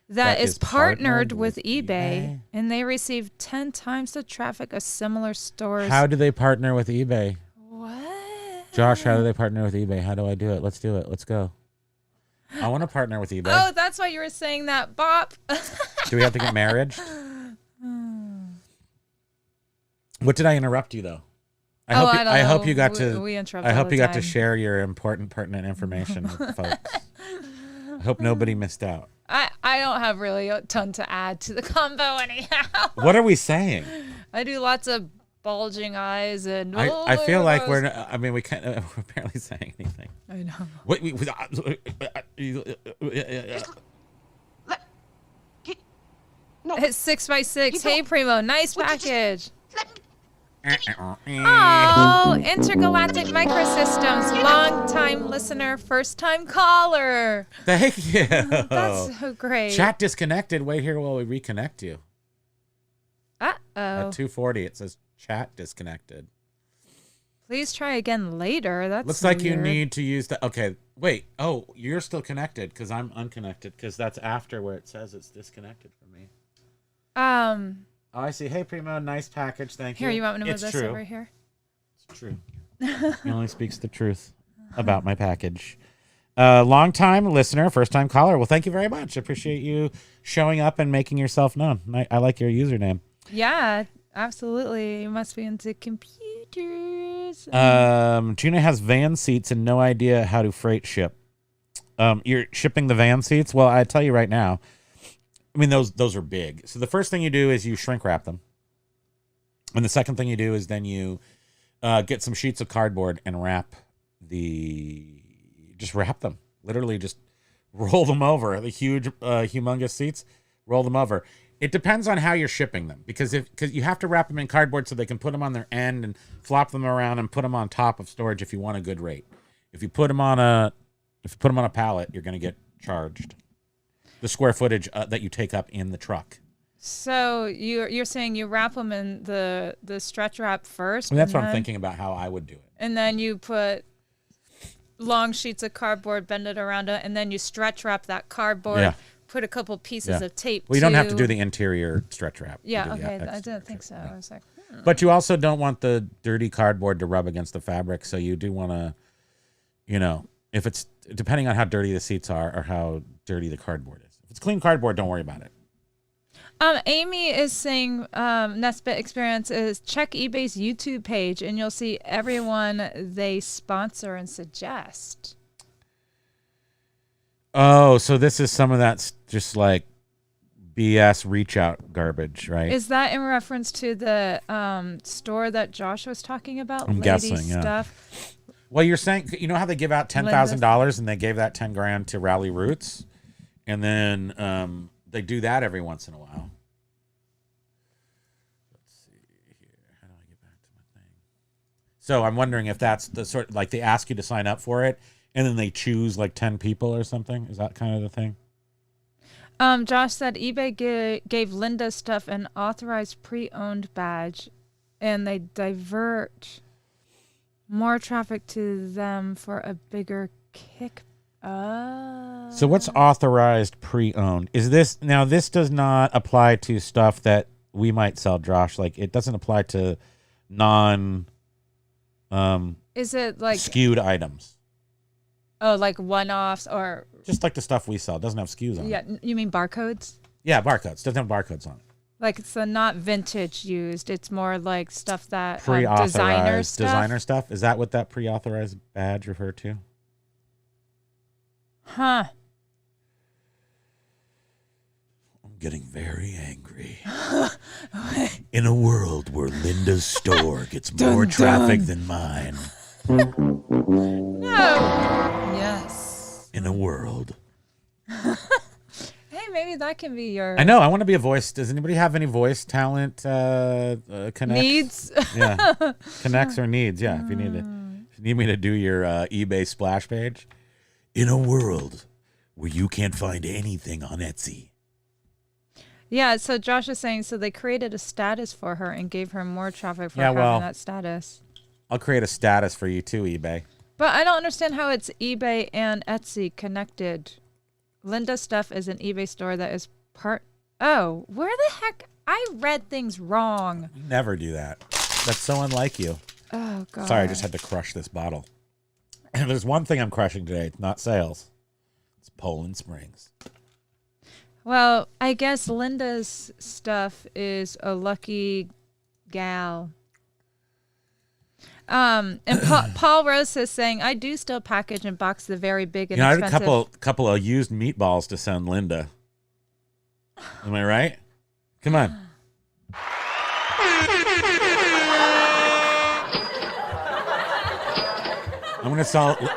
that is partnered with eBay, and they receive 10 times the traffic of similar stores. How do they partner with eBay? What? Josh, how do they partner with eBay? How do I do it? Let's do it. Let's go. I want to partner with eBay. Oh, that's why you were saying that, Bop. Do we have to get married? What did I interrupt you though? I hope you got to share your important, pertinent information with folks. I hope nobody missed out. I don't have really a ton to add to the combo anyhow. What are we saying? I do lots of bulging eyes and. I feel like we can't. We're barely saying anything. I know. It's 6x6. Hey, Primo, nice package. Oh, Intergalactic Microsystems, long-time listener, first-time caller. Thank you. That's so great. Chat disconnected. Wait here while we reconnect you. Uh-oh. At 2:40, it says chat disconnected. Please try again later. That's looks like weird. you need to use the. Okay, wait. Oh, you're still connected because I'm unconnected because that's after where it says it's disconnected for me. Oh, I see. Hey, Primo, nice package. Thank you. Here, you want me to move this true. over here? It's true. He only speaks the truth about my package. Long-time listener, first-time caller. Well, thank you very much. Appreciate you showing up and making yourself known. I like your username. Yeah, absolutely. You must be into computers. Gina has van seats and no idea how to freight ship. You're shipping the van seats? Well, I tell you right now. I mean, those are big. So the first thing you do is you shrink wrap them. And the second thing you do is then you get some sheets of cardboard and just wrap them. Literally just roll them over. The huge, humongous seats, roll them over. It depends on how you're shipping them because you have to wrap them in cardboard so they can put them on their end and flop them around and put them on top of storage if you want a good rate. If you put them on a pallet, you're going to get charged the square footage that you take up in the truck. So you're saying you wrap them in the stretch wrap first? And that's what I'm thinking about how I would do it. And then you put long sheets of cardboard, bend it around it, and then you stretch wrap that cardboard, put a couple pieces of tape. Well, you don't have to do the interior stretch wrap. Yeah, okay. I didn't think so. I was like, But you also don't want the dirty cardboard to rub against the fabric, so you do want to, if it's depending on how dirty the seats are or how dirty the cardboard is. If it's clean cardboard, don't worry about it. Amy is saying Nesbit Experience is check eBay's YouTube page and you'll see everyone they sponsor and suggest. Oh, so this is some of that's just like BS reach out garbage, right? Is that in reference to the store that Josh was talking about? I'm guessing, stuff? Well, you're saying, you know how they give out $10,000 and they gave that 10 grand to Rally Roots? And then they do that every once in a while. So I'm wondering if that's the sort, like they ask you to sign up for it and then they choose like 10 people or something. Is that kind of the thing? Josh said eBay gave Linda Stuff an authorized pre-owned badge, and they divert more traffic to them for a bigger kick. So what's authorized pre-owned? Is this now? This does not apply to stuff that we might sell, Josh. Like it doesn't apply to non. Is it like skewed items? Oh, like one-offs or just like the stuff we sell. It doesn't have SKUs on it. Yeah, you mean barcodes? Yeah, barcodes. Doesn't have barcodes on it. Like, so not vintage used. It's more like stuff that Pre-authorized designer stuff. Is that what that pre-authorized badge referred to? Huh. I'm getting very angry. In a world where Linda's store gets more traffic than mine. No. Yes. In a world. Hey, maybe that can be your... I know. I want to be a voice. Does anybody have any voice talent connects? Needs? Yeah. Connects or needs. Yeah. If you need me to do your eBay splash page. In a world where you can't find anything on Etsy. Yeah, so Josh is saying, so they created a status for her and gave her more traffic for Yeah, having well, that status. I'll create a status for you too, eBay. But I don't understand how it's eBay and Etsy connected. Linda Stuff is an eBay store that is part... Oh, where the heck... I read things wrong. You never do that. That's so unlike you. Oh, God. Sorry, I just had to crush this bottle. And there's one thing I'm crushing today. It's not sales. It's Poland Springs. Well, I guess Linda's Stuff is a lucky gal. And Paul Rose is saying, I do still package and box the very big and I had expensive... a couple of used meatballs to send Linda. Am I right? Come on. I'm going to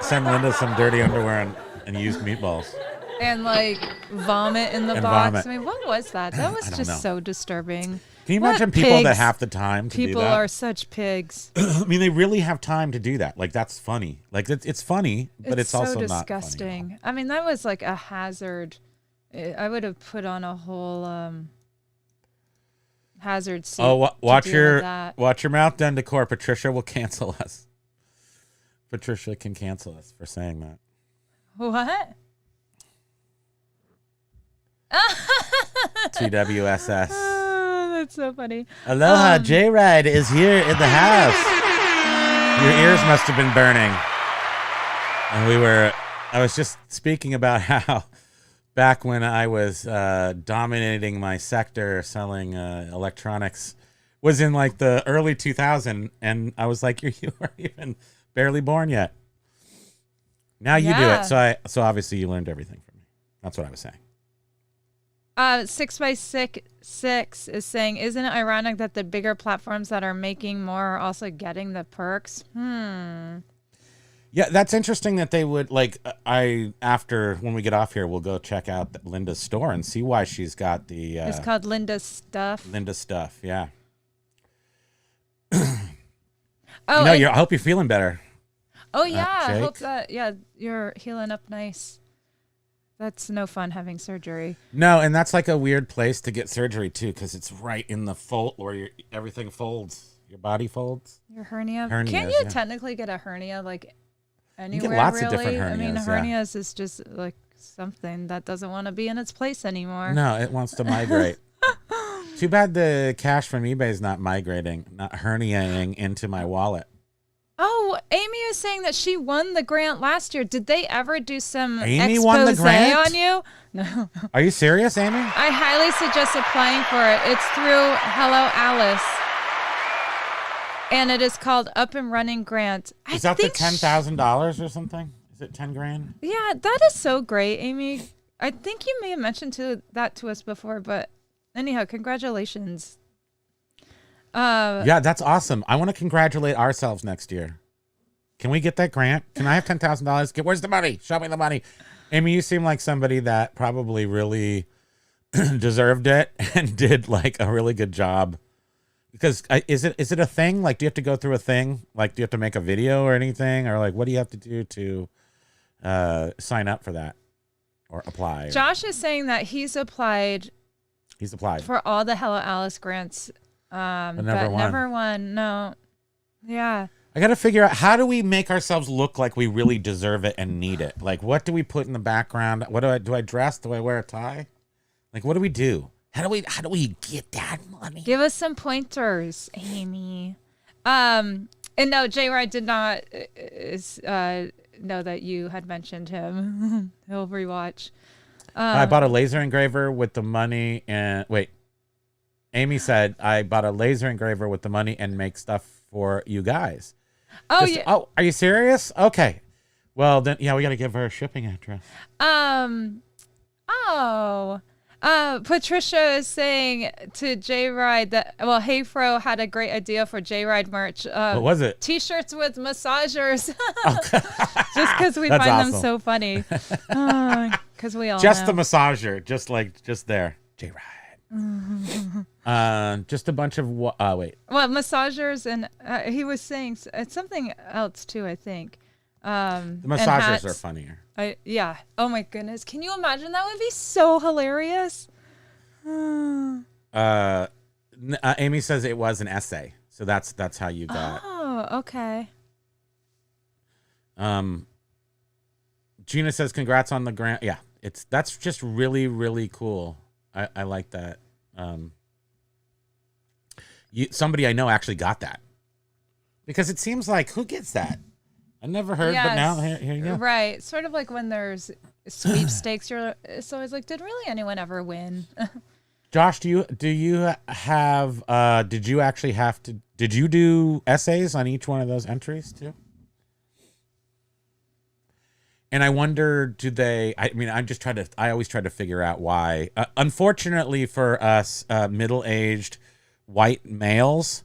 send Linda some dirty underwear and used meatballs. And like vomit in the And box. vomit. I mean, what was that? That was I don't just know. so disturbing. Can you What imagine people that pigs? have the time to do People that? are such pigs. I mean, they really have time to do that. Like, that's funny. Like, it's funny, but it's also so not funny. disgusting. I mean, that was like a hazard. I would have put on a whole hazard suit. Oh, to watch deal with your that. mouth, done decor. Patricia will cancel us. Patricia can cancel us for saying that. What? TWSS. Oh, that's so funny. Aloha, J-Ride is here in the house. Your ears must have been burning. And I was just speaking about how back when I was dominating my sector selling electronics was in like the early 2000s, and I was like, you weren't even barely born yet. Now you do Yeah. it. So obviously you learned everything from me. That's what I was saying. 6x6 is saying, isn't it ironic that the bigger platforms that are making more are also getting the perks? Yeah, that's interesting that they would like. After when we get off here, we'll go check out Linda's store and see why she's got the. It's called Linda's Stuff. Linda's Stuff. Yeah. Oh, I hope you're feeling better. Oh yeah, I hope Jake? that you're healing up nice. That's no fun having surgery. No, and that's like a weird place to get surgery too, because it's right in the fold where everything folds. Your body folds. Your hernia. Hernias, Can you yeah. technically get a hernia like get anywhere? lots of really? different I mean, hernias, yeah. hernias is just like something that doesn't want to be in its place anymore. No, it wants to migrate. Too bad the cash from eBay is not migrating, not herniating into my wallet. Oh, Amy is saying that she won the grant last year. Did they ever do some Amy expose won the grant? on you? No. Are you serious, Amy? I highly suggest applying for it. It's through Hello Alice. And it is called Up and Running Grant. Is that the $10,000 or something? Is it 10 grand? Yeah, that is so great, Amy. I think you may have mentioned that to us before, but anyhow, congratulations. Yeah, that's awesome. I want to congratulate ourselves next year. Can we get that grant? Can I have $10,000? Where's the money? Show me the money. Amy, you seem like somebody that probably really deserved it and did like a really good job because is it a thing? Like, do you have to go through a thing? Like, do you have to make a video or anything, or like, what do you have to do to sign up for that or apply? Josh is saying that he's applied for all the Hello Alice grants, but never won. No, yeah. I got to figure out, how do we make ourselves look like we really deserve it and need it? Like, what do we put in the background? What do I dress? Do I wear a tie? Like, what do we do? How do we get that money? Give us some pointers, Amy. And no, J-Ride did not know that you had mentioned him. He'll rewatch. I bought a laser engraver with the money and Amy said I bought a laser engraver with the money and make stuff for you guys. Oh, yeah. Oh, are you serious? Okay. Well, then, yeah, we got to give her a shipping address. Patricia is saying to J-Ride that, Hey Fro had a great idea for J-Ride merch. What was it? T-shirts with massagers. Just because we That's find awesome. them so funny. Because we all Just know. the massager. Just there. J-Ride. Just a bunch of massagers, and he was saying it's something else too, I think. The massagers are funnier. Yeah. Oh my goodness. Can you imagine? That would be so hilarious. Amy says it was an essay, so that's how you got. Oh, okay. Gina says congrats on the grant. Yeah, that's just really, really cool. I like that. Somebody I know actually got that, because it seems like, who gets that? I never heard, but now here you go. Right, sort of like when there's sweepstakes. It's always like, did really anyone ever win? Josh, do you have? Did you actually have to? Did you do essays on each one of those entries too? And I wonder, do they? I mean, I always try to figure out why. Unfortunately for us, middle-aged white males,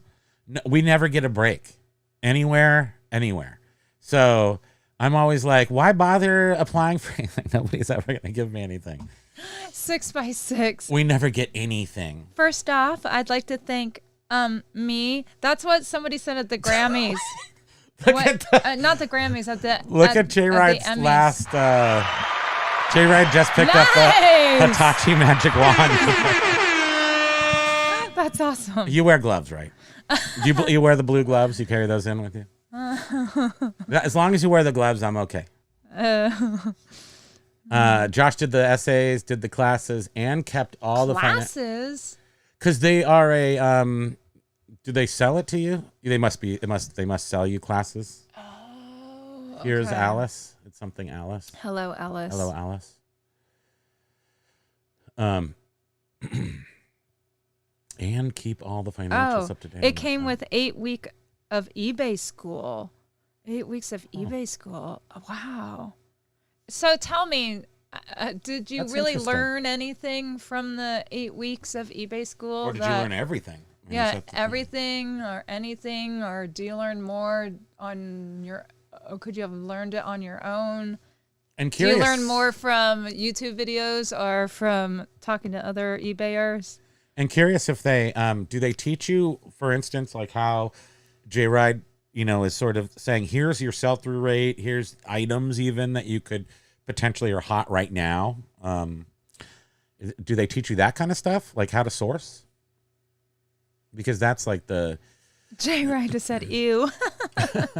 we never get a break anywhere. So I'm always like, why bother applying for anything? Nobody's ever going to give me anything. 6 by 6. We never get anything. First off, I'd like to thank me. That's what somebody said at the Grammys. Not the Grammys, Look at J-Ride's last. J-Ride just picked up the Hitachi magic wand. That's awesome. You wear gloves, right? You wear the blue gloves? You carry those in with you? As long as you wear the gloves, I'm okay. Josh did the essays, did the classes, and kept all the classes. Because they are a. Do they sell it to you? They must sell you classes. Oh. Okay. Here's Alice. It's something Alice. Hello, Alice. And keep all the financials up to date. It came with 8 weeks of eBay school. 8 weeks of eBay school. Oh, wow. So tell me, did you really learn anything from the 8 weeks of eBay school? Or did you learn everything? Everything or anything, or do you learn more on your? Or could you have learned it on your own? And curious, do you learn more from YouTube videos or from talking to other eBayers? And curious if they do they teach you, for instance, like how J-Ride, is sort of saying, here's your sell-through rate, here's items even that you could potentially are hot right now. Do they teach you that kind of stuff, like how to source? Because that's like the J-Ride just said ew. But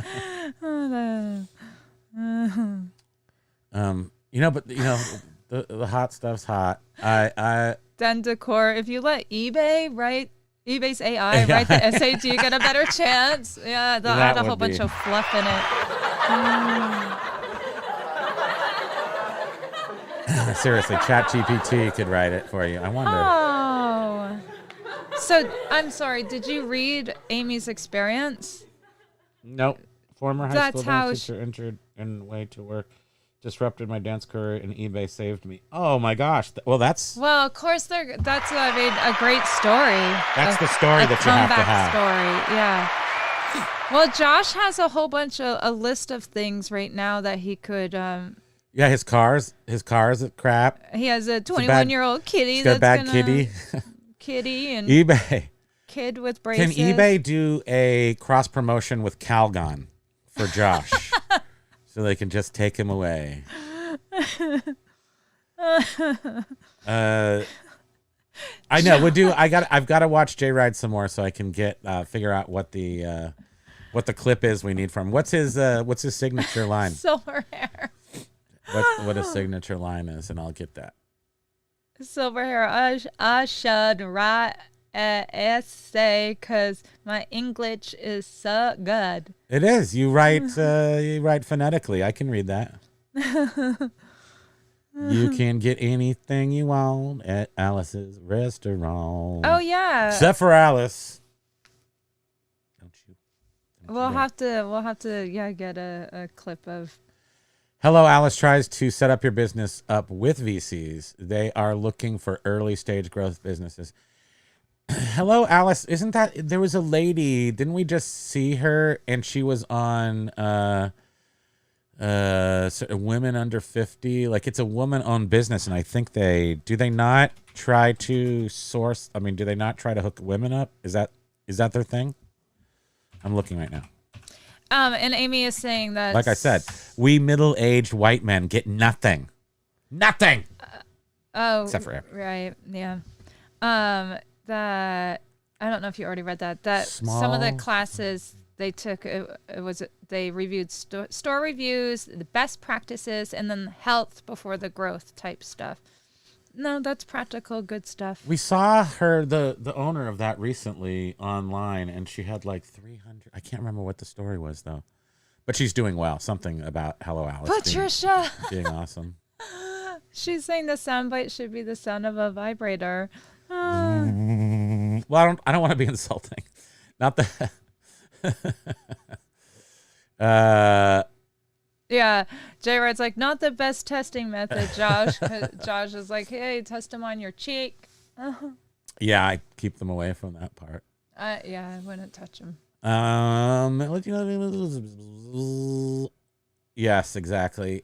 the hot stuff's hot. Den decor. If you let eBay write eBay's AI write the essay, do you get a better chance? Yeah, they'll add a whole bunch of fluff in it. Seriously, ChatGPT could write it for you. I wonder. Oh. So, I'm sorry, did you read Amy's experience? Nope. Former high school dance teacher injured in way to work. Disrupted my dance career, and eBay saved me. Oh, my gosh. Well, of course, that's a great story. That's the story that you have to have. Story, yeah. Well, Josh has a whole bunch of a list of things right now that he could... Yeah, his car's crap. He has a 21-year-old kitty. He's got a bad kitty. Kitty and eBay. kid with Can braces. eBay do a cross promotion with Calgon for Josh, so they can just take him away? I know we'll do. I've got to watch Jay Ride some more so I can figure out what the clip is we need from him. What's his signature line? Silver hair. What his signature line is, and I'll get that. Silver hair. I should write an essay because my English is so good. It is. You write phonetically. I can read that. You can get anything you want at Alice's restaurant. Oh yeah. Except for Alice. Don't you We'll dare. have to get a clip of. Hello, Alice tries to set up your business up with VCs. They are looking for early stage growth businesses. Hello, Alice. Isn't that there was a lady? Didn't we just see her? And she was on women under 50. Like it's a woman-owned business, and I think do they not try to source? I mean, do they not try to hook women up? Is that their thing? I'm looking right now. And Amy is saying that. Like I said, we middle-aged white men get nothing. Nothing. Except for him. Right. Yeah. That I don't know if you already read that. That some of the classes they took they reviewed store reviews, the best practices, and then health before the growth type stuff. No, that's practical, good stuff. We saw her, the owner of that recently online, and she had like 300. I can't remember what the story was, though. But she's doing well. Something about Hello Alice Patricia! being awesome. She's saying the soundbite should be the sound of a vibrator. Well, I don't want to be insulting. Not that. Yeah, Jay Red's like, not the best testing method, Josh. Josh is like, hey, test them on your cheek. Yeah, I keep them away from that part. Yeah, I wouldn't touch them. Yes, exactly.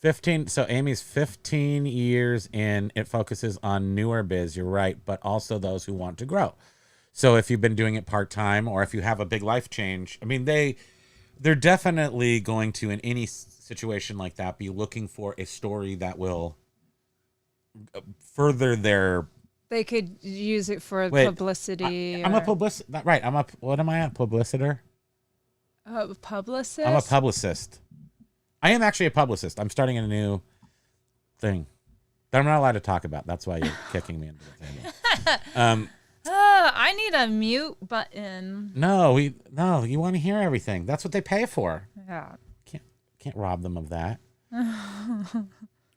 15. So Amy's 15 years in. It focuses on newer biz. You're right, but also those who want to grow. So if you've been doing it part time, or if you have a big life change, I mean, they're definitely going to, in any situation like that, be looking for a story that will further their. They could use it for publicity. I'm a publicist. Right. What am I? A publiciter? Publicist? I'm a publicist. I am actually a publicist. I'm starting a new thing that I'm not allowed to talk about. That's why you're kicking me into the table. I need a mute button. No, you want to hear everything. That's what they pay for. Yeah. Can't rob them of that.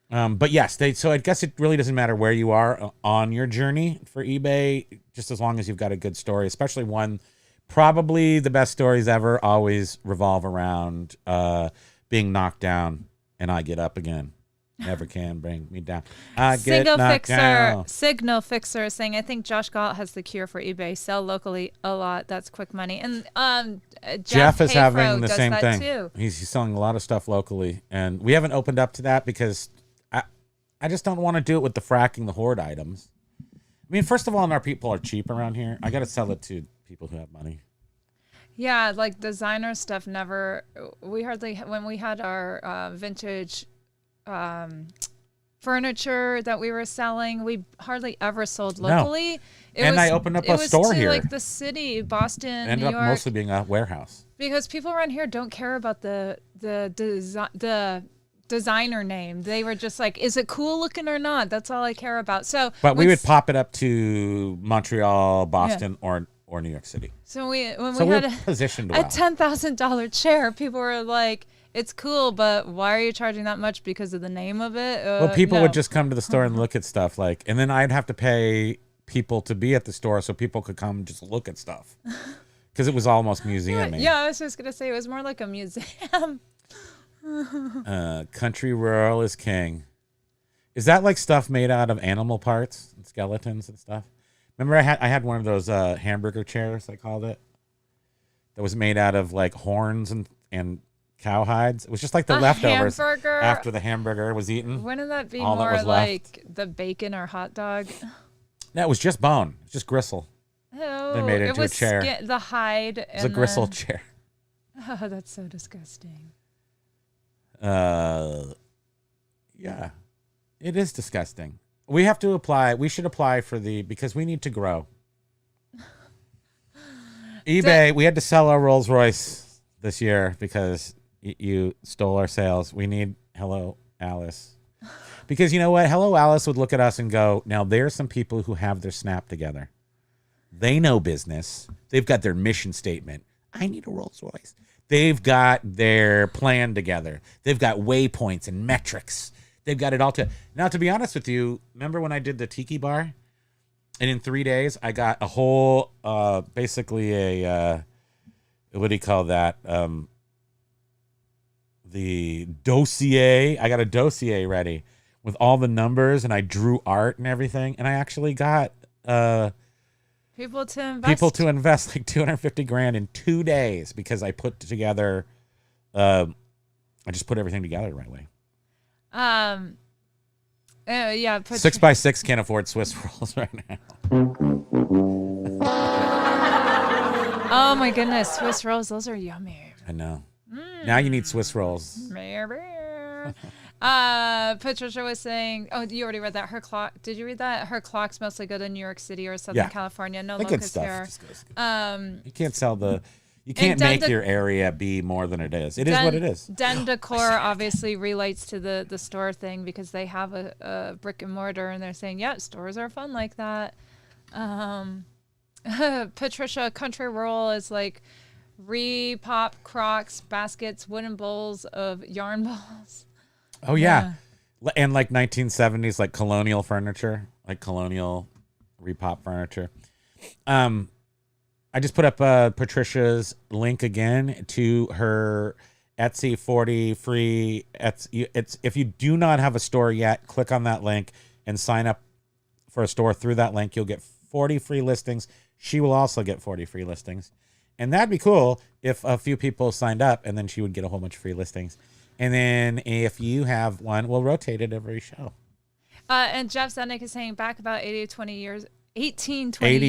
But yes, so I guess it really doesn't matter where you are on your journey for eBay, just as long as you've got a good story, especially one. Probably the best stories ever always revolve around being knocked down and I get up again. Never can bring me down. Signal Fixer is saying, I think Josh Galt has the cure for eBay. Sell locally a lot. That's quick money. And Jeff is Hayfro having the does same that thing. Too. He's selling a lot of stuff locally, and we haven't opened up to that because I just don't want to do it with the fracking the hoard items. I mean, first of all, our people are cheap around here. I got to sell it to people who have money. Yeah, like designer stuff when we had our vintage furniture that we were selling, we hardly ever sold locally. No. I opened up a store here. Like the city, Boston, ended New York, up mostly being a warehouse. Because people around here don't care about the designer name. They were just like, is it cool looking or not? That's all I care about. So, but we would pop it up to Montreal, Boston, or New York City. So we had a $10,000 chair, people were like, it's cool, but why are you charging that much because of the name of it? Well, people would just come to the store and look at stuff, and then I'd have to pay people to be at the store so people could come just look at stuff because it was almost museum-y. Yeah, I was just gonna say it was more like a museum. Country rural is king. Is that like stuff made out of animal parts and skeletons and stuff? Remember, I had one of those hamburger chairs, I called it, that was made out of like horns and cow hides. It was just like the leftovers after the hamburger was eaten. Wouldn't that be all more that was like the bacon or hot dog? That was just bone. It's just gristle. Oh, They made it into a chair. The hide. It's a gristle chair. Oh, that's so disgusting. Yeah, it is disgusting. We have to apply. We should apply for because we need to grow. eBay, we had to sell our Rolls Royce this year because you stole our sales. We need Hello Alice. Because you know what? Hello Alice would look at us and go, now there's some people who have their snap together. They know business. They've got their mission statement. I need a Rolls Royce. They've got their plan together. They've got waypoints and metrics. They've got it all Now, to be honest with you, remember when I did the tiki bar? And in 3 days, I got a whole, basically a, what do you call that? The dossier. I got a dossier ready with all the numbers, and I drew art and everything. And I actually got people to invest like $250,000 in 2 days because I put together, I just put everything together the right way. Yeah. 6x6 can't afford Swiss rolls right now. Oh my goodness, Swiss rolls, those are yummy. I know. Now you need Swiss rolls. Patricia was saying, oh, you already read that. Her clock. Did you read that? Her clocks mostly go to New York City or Southern California. No good locust stuff. hair. Just goes good. You can't sell you can't make your area be more than it is. It is what it is. Den Decor obviously relates to the store thing because they have a brick and mortar and they're saying, yeah, stores are fun like that. Patricia, Country Rural is like repop Crocs, baskets, wooden bowls of yarn balls. Oh, yeah. And like 1970s, like colonial furniture, like colonial repop furniture. I just put up Patricia's link again to her Etsy 40 free. If you do not have a store yet, click on that link and sign up for a store through that link. You'll get 40 free listings. She will also get 40 free listings. And that'd be cool if a few people signed up and then she would get a whole bunch of free listings. And then if you have one, we'll rotate it every show. And Jeff Zednick is saying back about 80 or 20 years ago, 20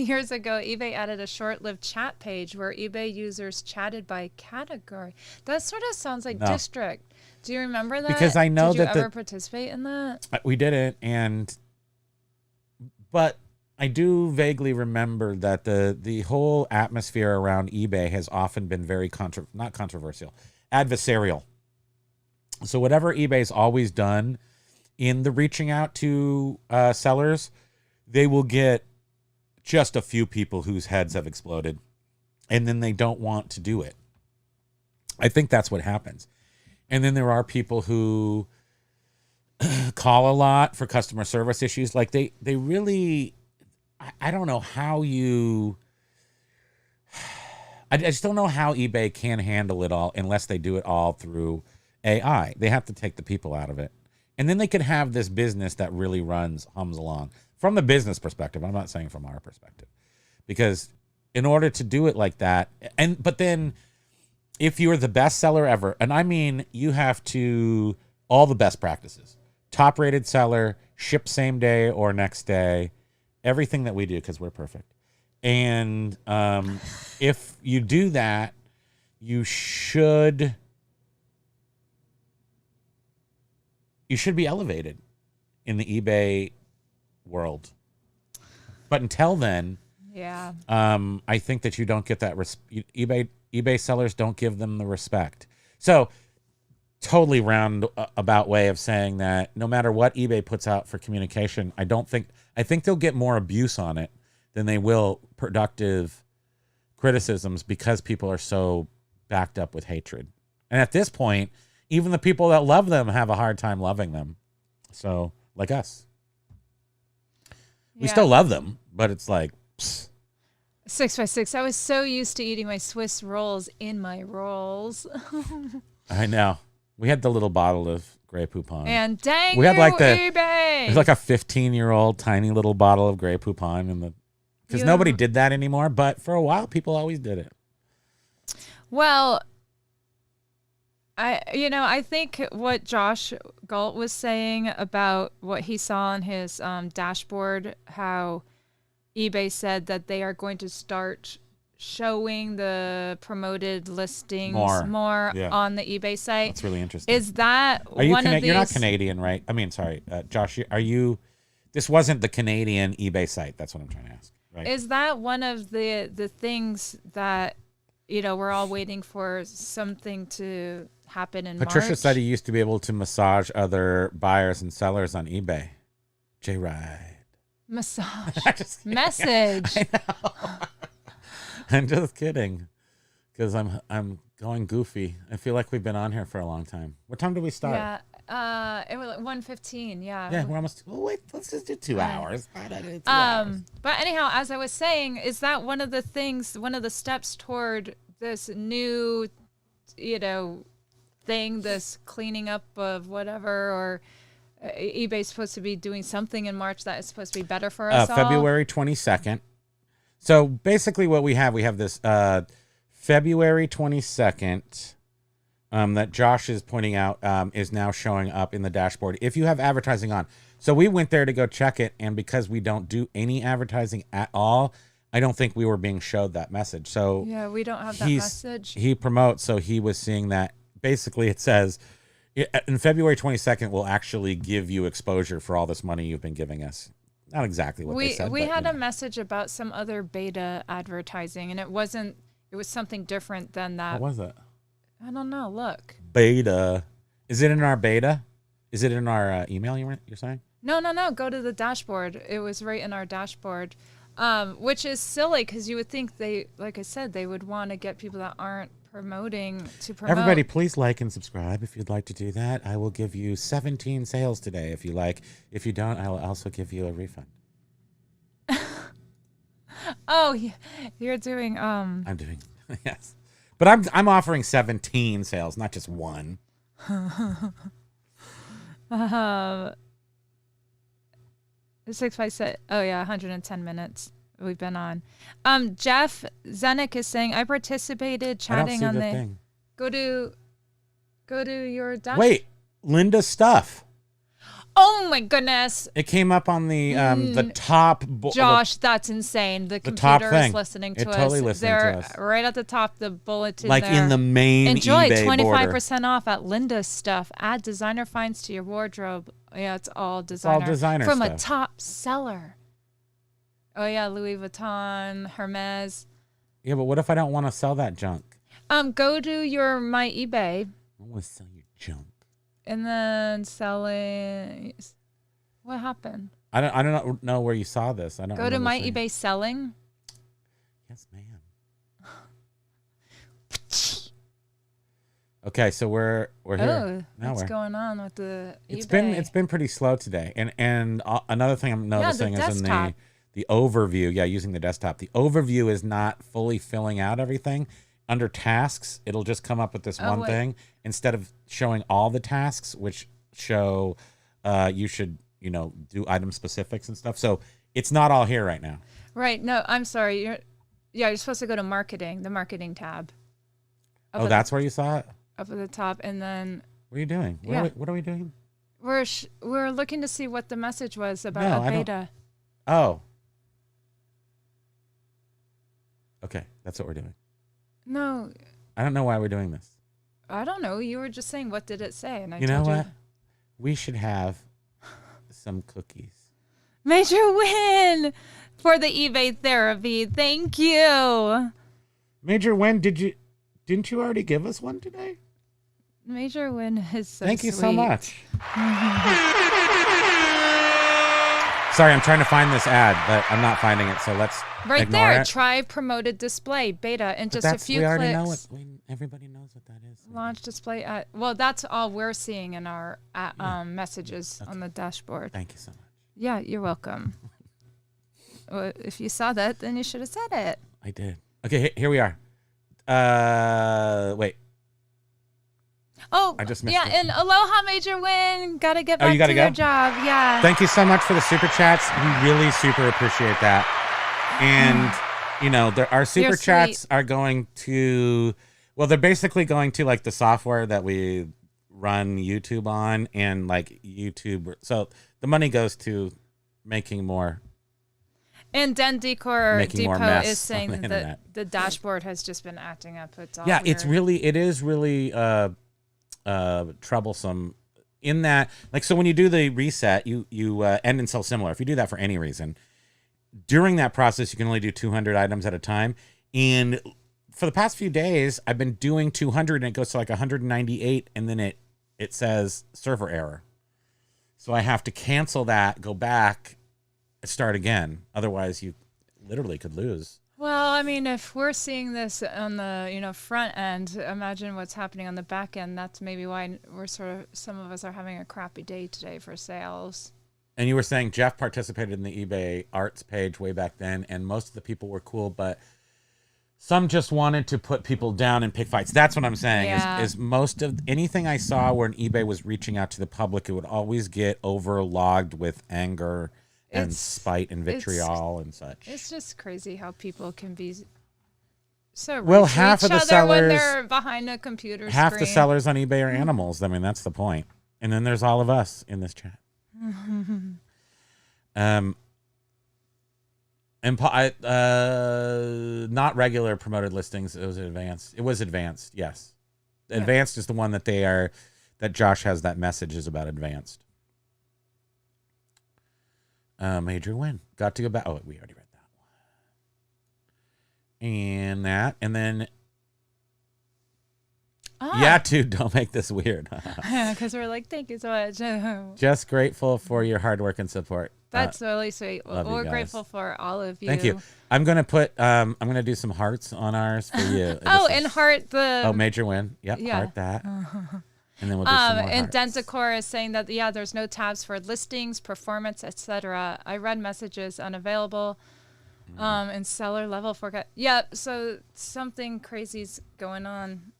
years ago, eBay added a short-lived chat page where eBay users chatted by category. That sort of sounds like District. Do you remember that? Because I know Did you ever participate in that? We didn't, but I do vaguely remember that the whole atmosphere around eBay has often been very not controversial, adversarial. So whatever eBay's always done in the reaching out to sellers, they will get just a few people whose heads have exploded, and then they don't want to do it. I think that's what happens. And then there are people who call a lot for customer service issues. Like they really, I don't know how I just don't know how eBay can handle it all unless they do it all through AI. They have to take the people out of it. And then they could have this business that really hums along. From the business perspective, I'm not saying from our perspective. Because in order to do it like that, but then if you're the best seller ever, and I mean you have to, all the best practices, top rated seller, ship same day or next day, everything that we do because we're perfect. And if you do that, you should be elevated in the eBay world. But until then, I think that you don't get that eBay sellers don't give them the respect. So totally roundabout way of saying that no matter what eBay puts out for communication, I think they'll get more abuse on it than they will productive criticisms because people are so backed up with hatred. And at this point, even the people that love them have a hard time loving them. So, like us. We still love them, but it's like... Psst. 6x6. I was so used to eating my Swiss rolls in my rolls. I know. We had the little bottle of Grey Poupon. And dang we had like eBay! It was like a 15-year-old tiny little bottle of Grey Poupon. Because nobody did that anymore, but for a while, people always did it. Well... I think what Josh Galt was saying about what he saw on his dashboard, how eBay said that they are going to start showing the promoted listings more Yeah. on the eBay site. That's really interesting. Is that Are you one of these? You're not Canadian, right? I mean, sorry, Josh. Are you? This wasn't the Canadian eBay site. That's what I'm trying to ask. Right? Is that one of the things that we're all waiting for something to happen in Patricia March? said he used to be able to massage other buyers and sellers on eBay. J Ride. Massage I message. know. I'm just kidding, because I'm going goofy. I feel like we've been on here for a long time. What time did we start? Yeah, it was 1:15. Yeah, we're almost. Oh, wait, let's just do 2 hours. Why not do 2 Um, hours? but anyhow, as I was saying, is that one of the things, one of the steps toward this new, thing, this cleaning up of whatever, or eBay's supposed to be doing something in March that is supposed to be better for us all? February 22nd. So basically, what we have this February 22nd. That Josh is pointing out is now showing up in the dashboard if you have advertising on. So we went there to go check it, and because we don't do any advertising at all, I don't think we were being showed that message. So Yeah, we don't have that message. He promotes, so he was seeing that. Basically, it says in February 22nd, we'll actually give you exposure for all this money you've been giving us. Not exactly what they said. We but, had a message about some other beta advertising, and it was something different than that. What was it? I don't know. Look. Beta. Is it in our beta? Is it in our email you're saying? No. Go to the dashboard. It was right in our dashboard, which is silly because you would think like I said, they would want to get people that aren't promoting to promote. Everybody, please like and subscribe if you'd like to do that. I will give you 17 sales today if you like. If you don't, I will also give you a refund. Oh, you're doing. I'm doing, yes. But I'm offering 17 sales, not just one. 656. Oh yeah, 110 minutes we've been on. Jeff Zenick is saying I participated chatting I don't on see the thing. Go to your dash. Wait, Linda's stuff. Oh my goodness. It came up on the top. Josh, that's insane. The top computer thing. is listening to It us. Totally listening They're to us. right at the top, the bulletin Like there. in the main Enjoy eBay 25% off at Linda's stuff. Add designer finds to your wardrobe. Yeah, it's all designer. designer From a stuff. top seller. Oh yeah, Louis Vuitton, Hermes. Yeah, but what if I don't want to sell that junk? Go to your my eBay I want to sell your junk. and then selling. What happened? I don't know where you saw this. I don't Go to remember my seeing it. eBay selling. Yes, ma'am. Okay, so we're here. Oh, Now what's we're. going on with the It's eBay? been pretty slow today, and another thing I'm noticing is in desktop. the overview. Yeah, using the desktop, the overview is not fully filling out everything. Under tasks, it'll just come up with this one wait. thing instead of showing all the tasks, which show you should do item specifics and stuff. So it's not all here right now. Right. No, I'm sorry. You're supposed to go to marketing, the marketing tab. Oh, that's where you saw it. Up at the top, and then What are you doing? Yeah. What are we doing? we're looking to see what the message was about No, a I don't- beta. Oh. Okay, that's what we're doing. No, I don't know why we're doing this. I don't know. You were just saying, what did it say? And I You know told what? We should have some cookies. Major win for the eBay therapy. Thank you. Major, when didn't you already give us one today? Major win is so Thank you so sweet. much. Sorry, I'm trying to find this ad, but I'm not finding it. So let's Right ignore there. it. Try promoted display beta in But just a few we clicks. already know what. Everybody knows what that is. Launch display at. Well, that's all we're seeing in our messages on the dashboard. Thank you so much. Yeah, you're welcome. Well, if you saw that, then you should have said it. I did. Okay, here we are. Wait. Oh, I just missed yeah, it. and aloha, Major Win. Gotta get Oh, back you gotta to your go? job. Yeah. Thank you so much for the super chats. We really super appreciate that. And our super You're chats sweet. are going to Well, they're basically going to like the software that we run YouTube on and like YouTube. So the money goes to making more. And Den Decor Making more Depot mess is saying on the that internet. the dashboard has just been acting up. It's all Yeah, weird. it is really troublesome in that, like, so when you do the reset, you end and sell similar. If you do that for any reason, during that process, you can only do 200 items at a time. And for the past few days, I've been doing 200 and it goes to like 198, and then it says server error. So I have to cancel that, go back, and start again. Otherwise, you literally could lose. Well, I mean, if we're seeing this on the front end, imagine what's happening on the back end. That's maybe why some of us are having a crappy day today for sales. And you were saying Jeff participated in the eBay arts page way back then, and most of the people were cool, but some just wanted to put people down and pick fights. That's what I'm saying. Yeah. Is most of anything I saw where an eBay was reaching out to the public, it would always get overlogged with anger and spite and vitriol and such. It's just crazy how people can be so Well, rude to half of each the other when sellers- they're behind a computer Half screen. the sellers on eBay are animals. I mean, that's the point. And then there's all of us in this chat. Not regular promoted listings. It was advanced. It was advanced. Yes, Yeah. advanced is the one that that Josh has. That message is about advanced. Major win. Got to go back. Oh, we already read that one. And then. Yeah, dude, don't make this weird. Because we're like, thank you so much. Just grateful for your hard work and support. That's really sweet. love you We're guys. grateful for all of you. Thank you. I'm gonna put. I'm gonna do some hearts on ours for you. Oh, This and is- heart the. Oh, major win. Yep, yeah. heart that. And then we'll do some more And hearts. Dentacor is saying that there's no tabs for listings, performance, etc. I read messages unavailable, and seller level forecast. Yeah, so something crazy's going on.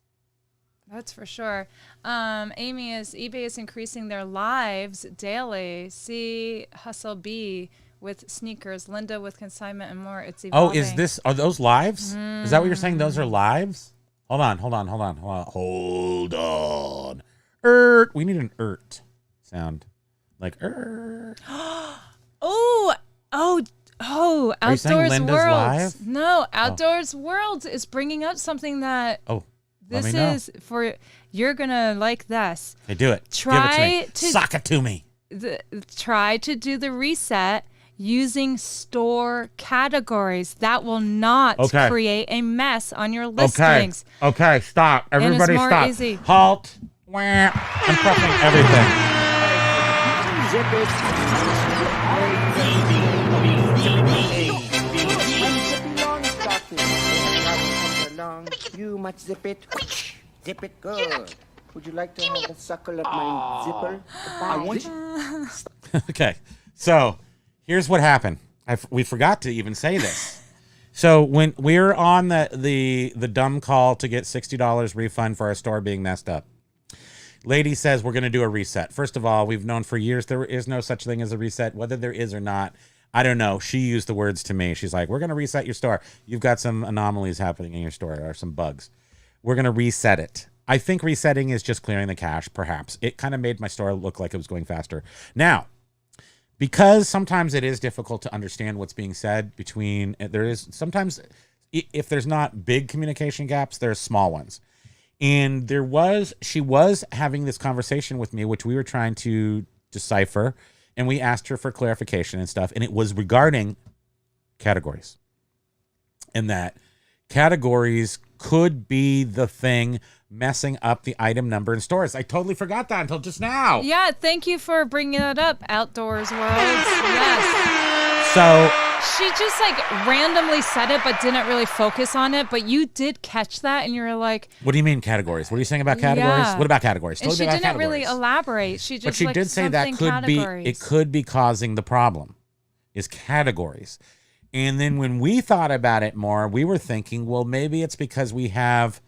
That's for sure. Amy eBay is increasing their lives daily. See Hustle B with sneakers, Linda with consignment and more. It's Oh, evolving. are those lives? Is that what you're saying? Those are lives? Hold on. We need an sound. Like Oh, Are you saying Outdoors Linda's World. live? No, Outdoors World is bringing up something that Oh, let this me know. is for. You're gonna like this. Hey, do it. Try Give it to to- me. Sock it to me. Try to do the reset using store categories. That will not Okay. create a mess on your listings. Okay. Stop. it's Everybody more stop. easy. Halt. Wah. I'm pressing everything. You must zip it. Zip it good. Would you like to have a suckle of my zipper? I want you. Okay, so here's what happened. We forgot to even say this. So when we're on the dumb call to get $60 refund for our store being messed up, lady says we're going to do a reset. First of all, we've known for years there is no such thing as a reset. Whether there is or not, I don't know. She used the words to me. She's like, we're going to reset your store. You've got some anomalies happening in your store or some bugs. We're going to reset it. I think resetting is just clearing the cache, perhaps. It kind of made my store look like it was going faster. Now, because sometimes it is difficult to understand what's being said sometimes if there's not big communication gaps, there's small ones. And she was having this conversation with me, which we were trying to decipher, and we asked her for clarification and stuff, and it was regarding categories. And that categories could be the thing messing up the item number in stores. I totally forgot that until just now. Yeah, thank you for bringing that up, Outdoors World. Yes. So She just randomly said it but didn't really focus on it, but you did catch that and you were like, what do you mean categories? What are you saying about categories? Yeah. What about categories? and Tell she me about didn't really categories. elaborate. She just But she did say that it could be causing the problem is categories. And then when we thought about it more, we were thinking, well, maybe it's because we have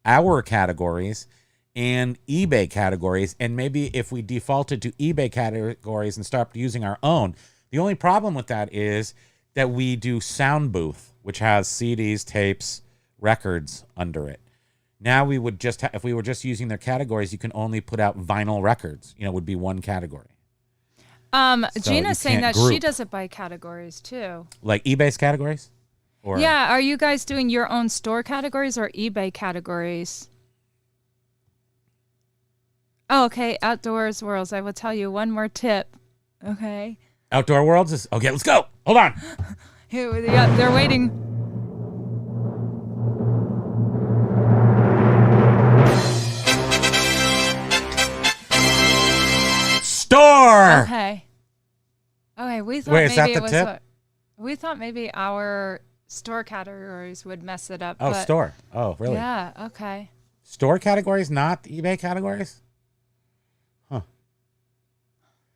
our categories and eBay categories. And maybe if we defaulted to eBay categories and stopped using our own, the only problem with that is that we do sound booth, which has CDs, tapes, records under it. Now we would just if we were just using their categories, you can only put out vinyl records. Would be one category. So Gina's saying can't that she group. does it by categories too. Like eBay's categories? Or Yeah, are you guys doing your own store categories or eBay categories? Oh, okay, Outdoors Worlds. I will tell you one more tip. Okay. Outdoor Worlds is okay. Let's go. Hold on. Here, yeah, they're waiting. Store. Okay. Okay, we thought Wait, is that maybe the it was tip? we thought maybe our store categories would mess it up. Oh, but store. Oh, really? Yeah, okay. Store categories, not eBay categories? Huh.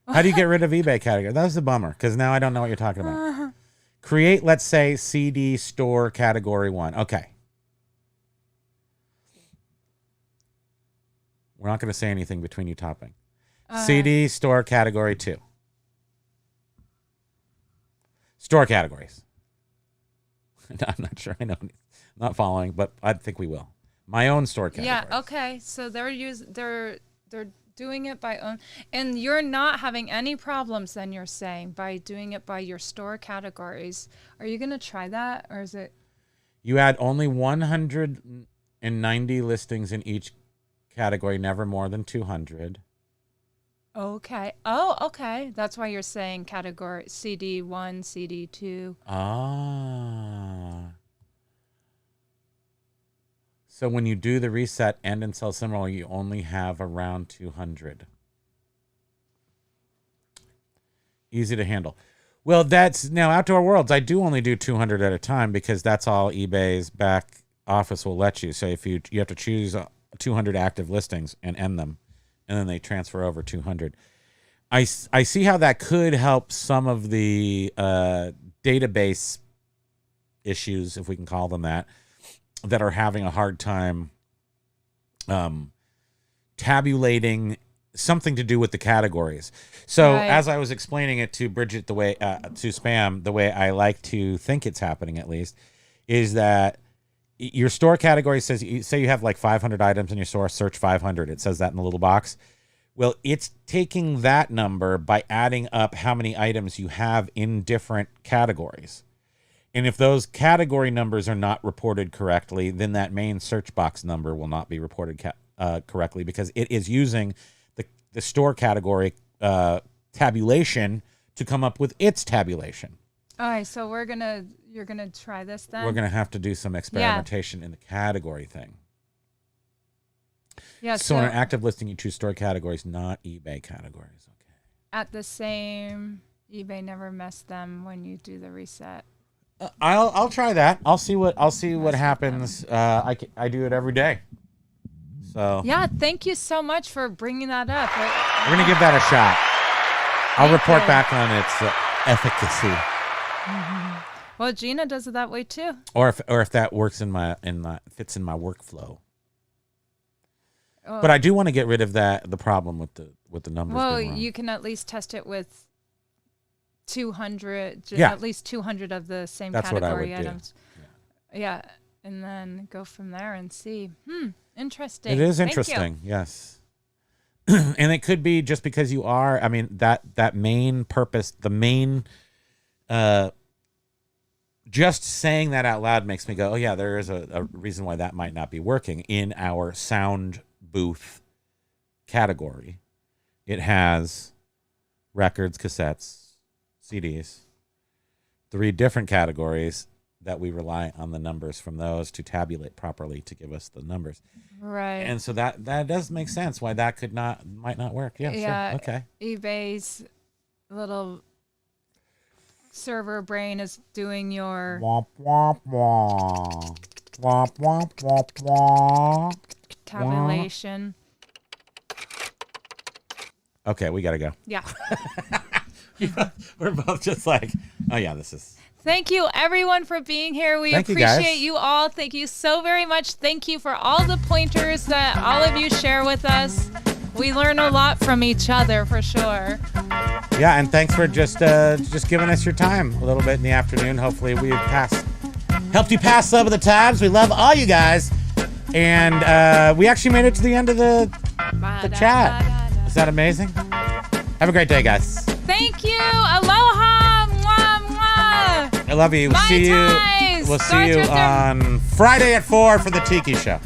How do you get rid of eBay categories? That was a bummer because now I don't know what you're talking about. Create, let's say, CD store category 1. Okay. We're not going to say anything between you topping. CD store category 2. Store categories. I'm not sure I know. Not following, but I think we will. My own store categories. Yeah, okay. So they're doing it by own, and you're not having any problems then, you're saying, by doing it by your store categories. Are you going to try that, or is it? You add only 190 listings in each category, never more than 200. Okay. Oh, okay. That's why you're saying category CD1, CD2. Ah. So when you do the reset end and sell similar, you only have around 200. Easy to handle. Well, that's now Outdoor Worlds. I do only do 200 at a time because that's all eBay's back office will let you. So if you have to choose 200 active listings and end them, and then they transfer over 200. I see how that could help some of the database issues, if we can call them that are having a hard time tabulating something to do with the categories. So Right. as I was explaining it to Bridget, the way to Spam, the way I like to think it's happening at least, is that your store category says, say you have like 500 items in your store, search 500. It says that in the little box. Well, it's taking that number by adding up how many items you have in different categories. And if those category numbers are not reported correctly, then that main search box number will not be reported correctly because it is using the store category tabulation to come up with its tabulation. All right, so you're gonna try this then? We're going to have to do some experimentation in the category thing. Yeah, So in an active listing, you choose store categories, not eBay categories. Okay. at the same eBay never messed them when you do the reset. I'll try that. I'll see what happens. I do it every day. So Yeah, thank you so much for bringing that up. we're gonna give that a shot. I'll Thank report you. back on its efficacy, Well, Gina does it that way too. or if that works fits in my workflow. Oh. But I do want to get rid of the problem with the numbers. Well, being wrong. you can at least test it with 200, Yeah. at least 200 of the same That's what I category would do. items. Yeah, and then go from there and see. Interesting. It is Thank you. interesting, yes. And it could be just because you are. I mean, that main purpose, the main. Just saying that out loud makes me go, oh yeah, there is a reason why that might not be working in our sound booth category. It has records, cassettes, CDs, 3 different categories that we rely on the numbers from those to tabulate properly to give us the numbers. Right. And so that does make sense why that might not work. Yeah, Yeah. sure. Okay. eBay's little server brain is doing your Womp womp womp. Womp womp womp womp. tabulation. Okay, we gotta go. Yeah. We're both just like, oh yeah, this is. Thank you, everyone, for being here. We Thank you, guys. appreciate you all. Thank you so very much. Thank you for all the pointers that all of you share with us. We learn a lot from each other, for sure. Yeah, and thanks for just giving us your time a little bit in the afternoon. Hopefully we helped you pass some of the times. We love all you guys. And we actually made it to the end of the chat. Is that amazing? Have a great day, guys. Thank you. Aloha. Mwah, mwah. I love you. We'll Mai see you. tais. We'll see you Sergeant. on Friday at 4 for the Tiki Show.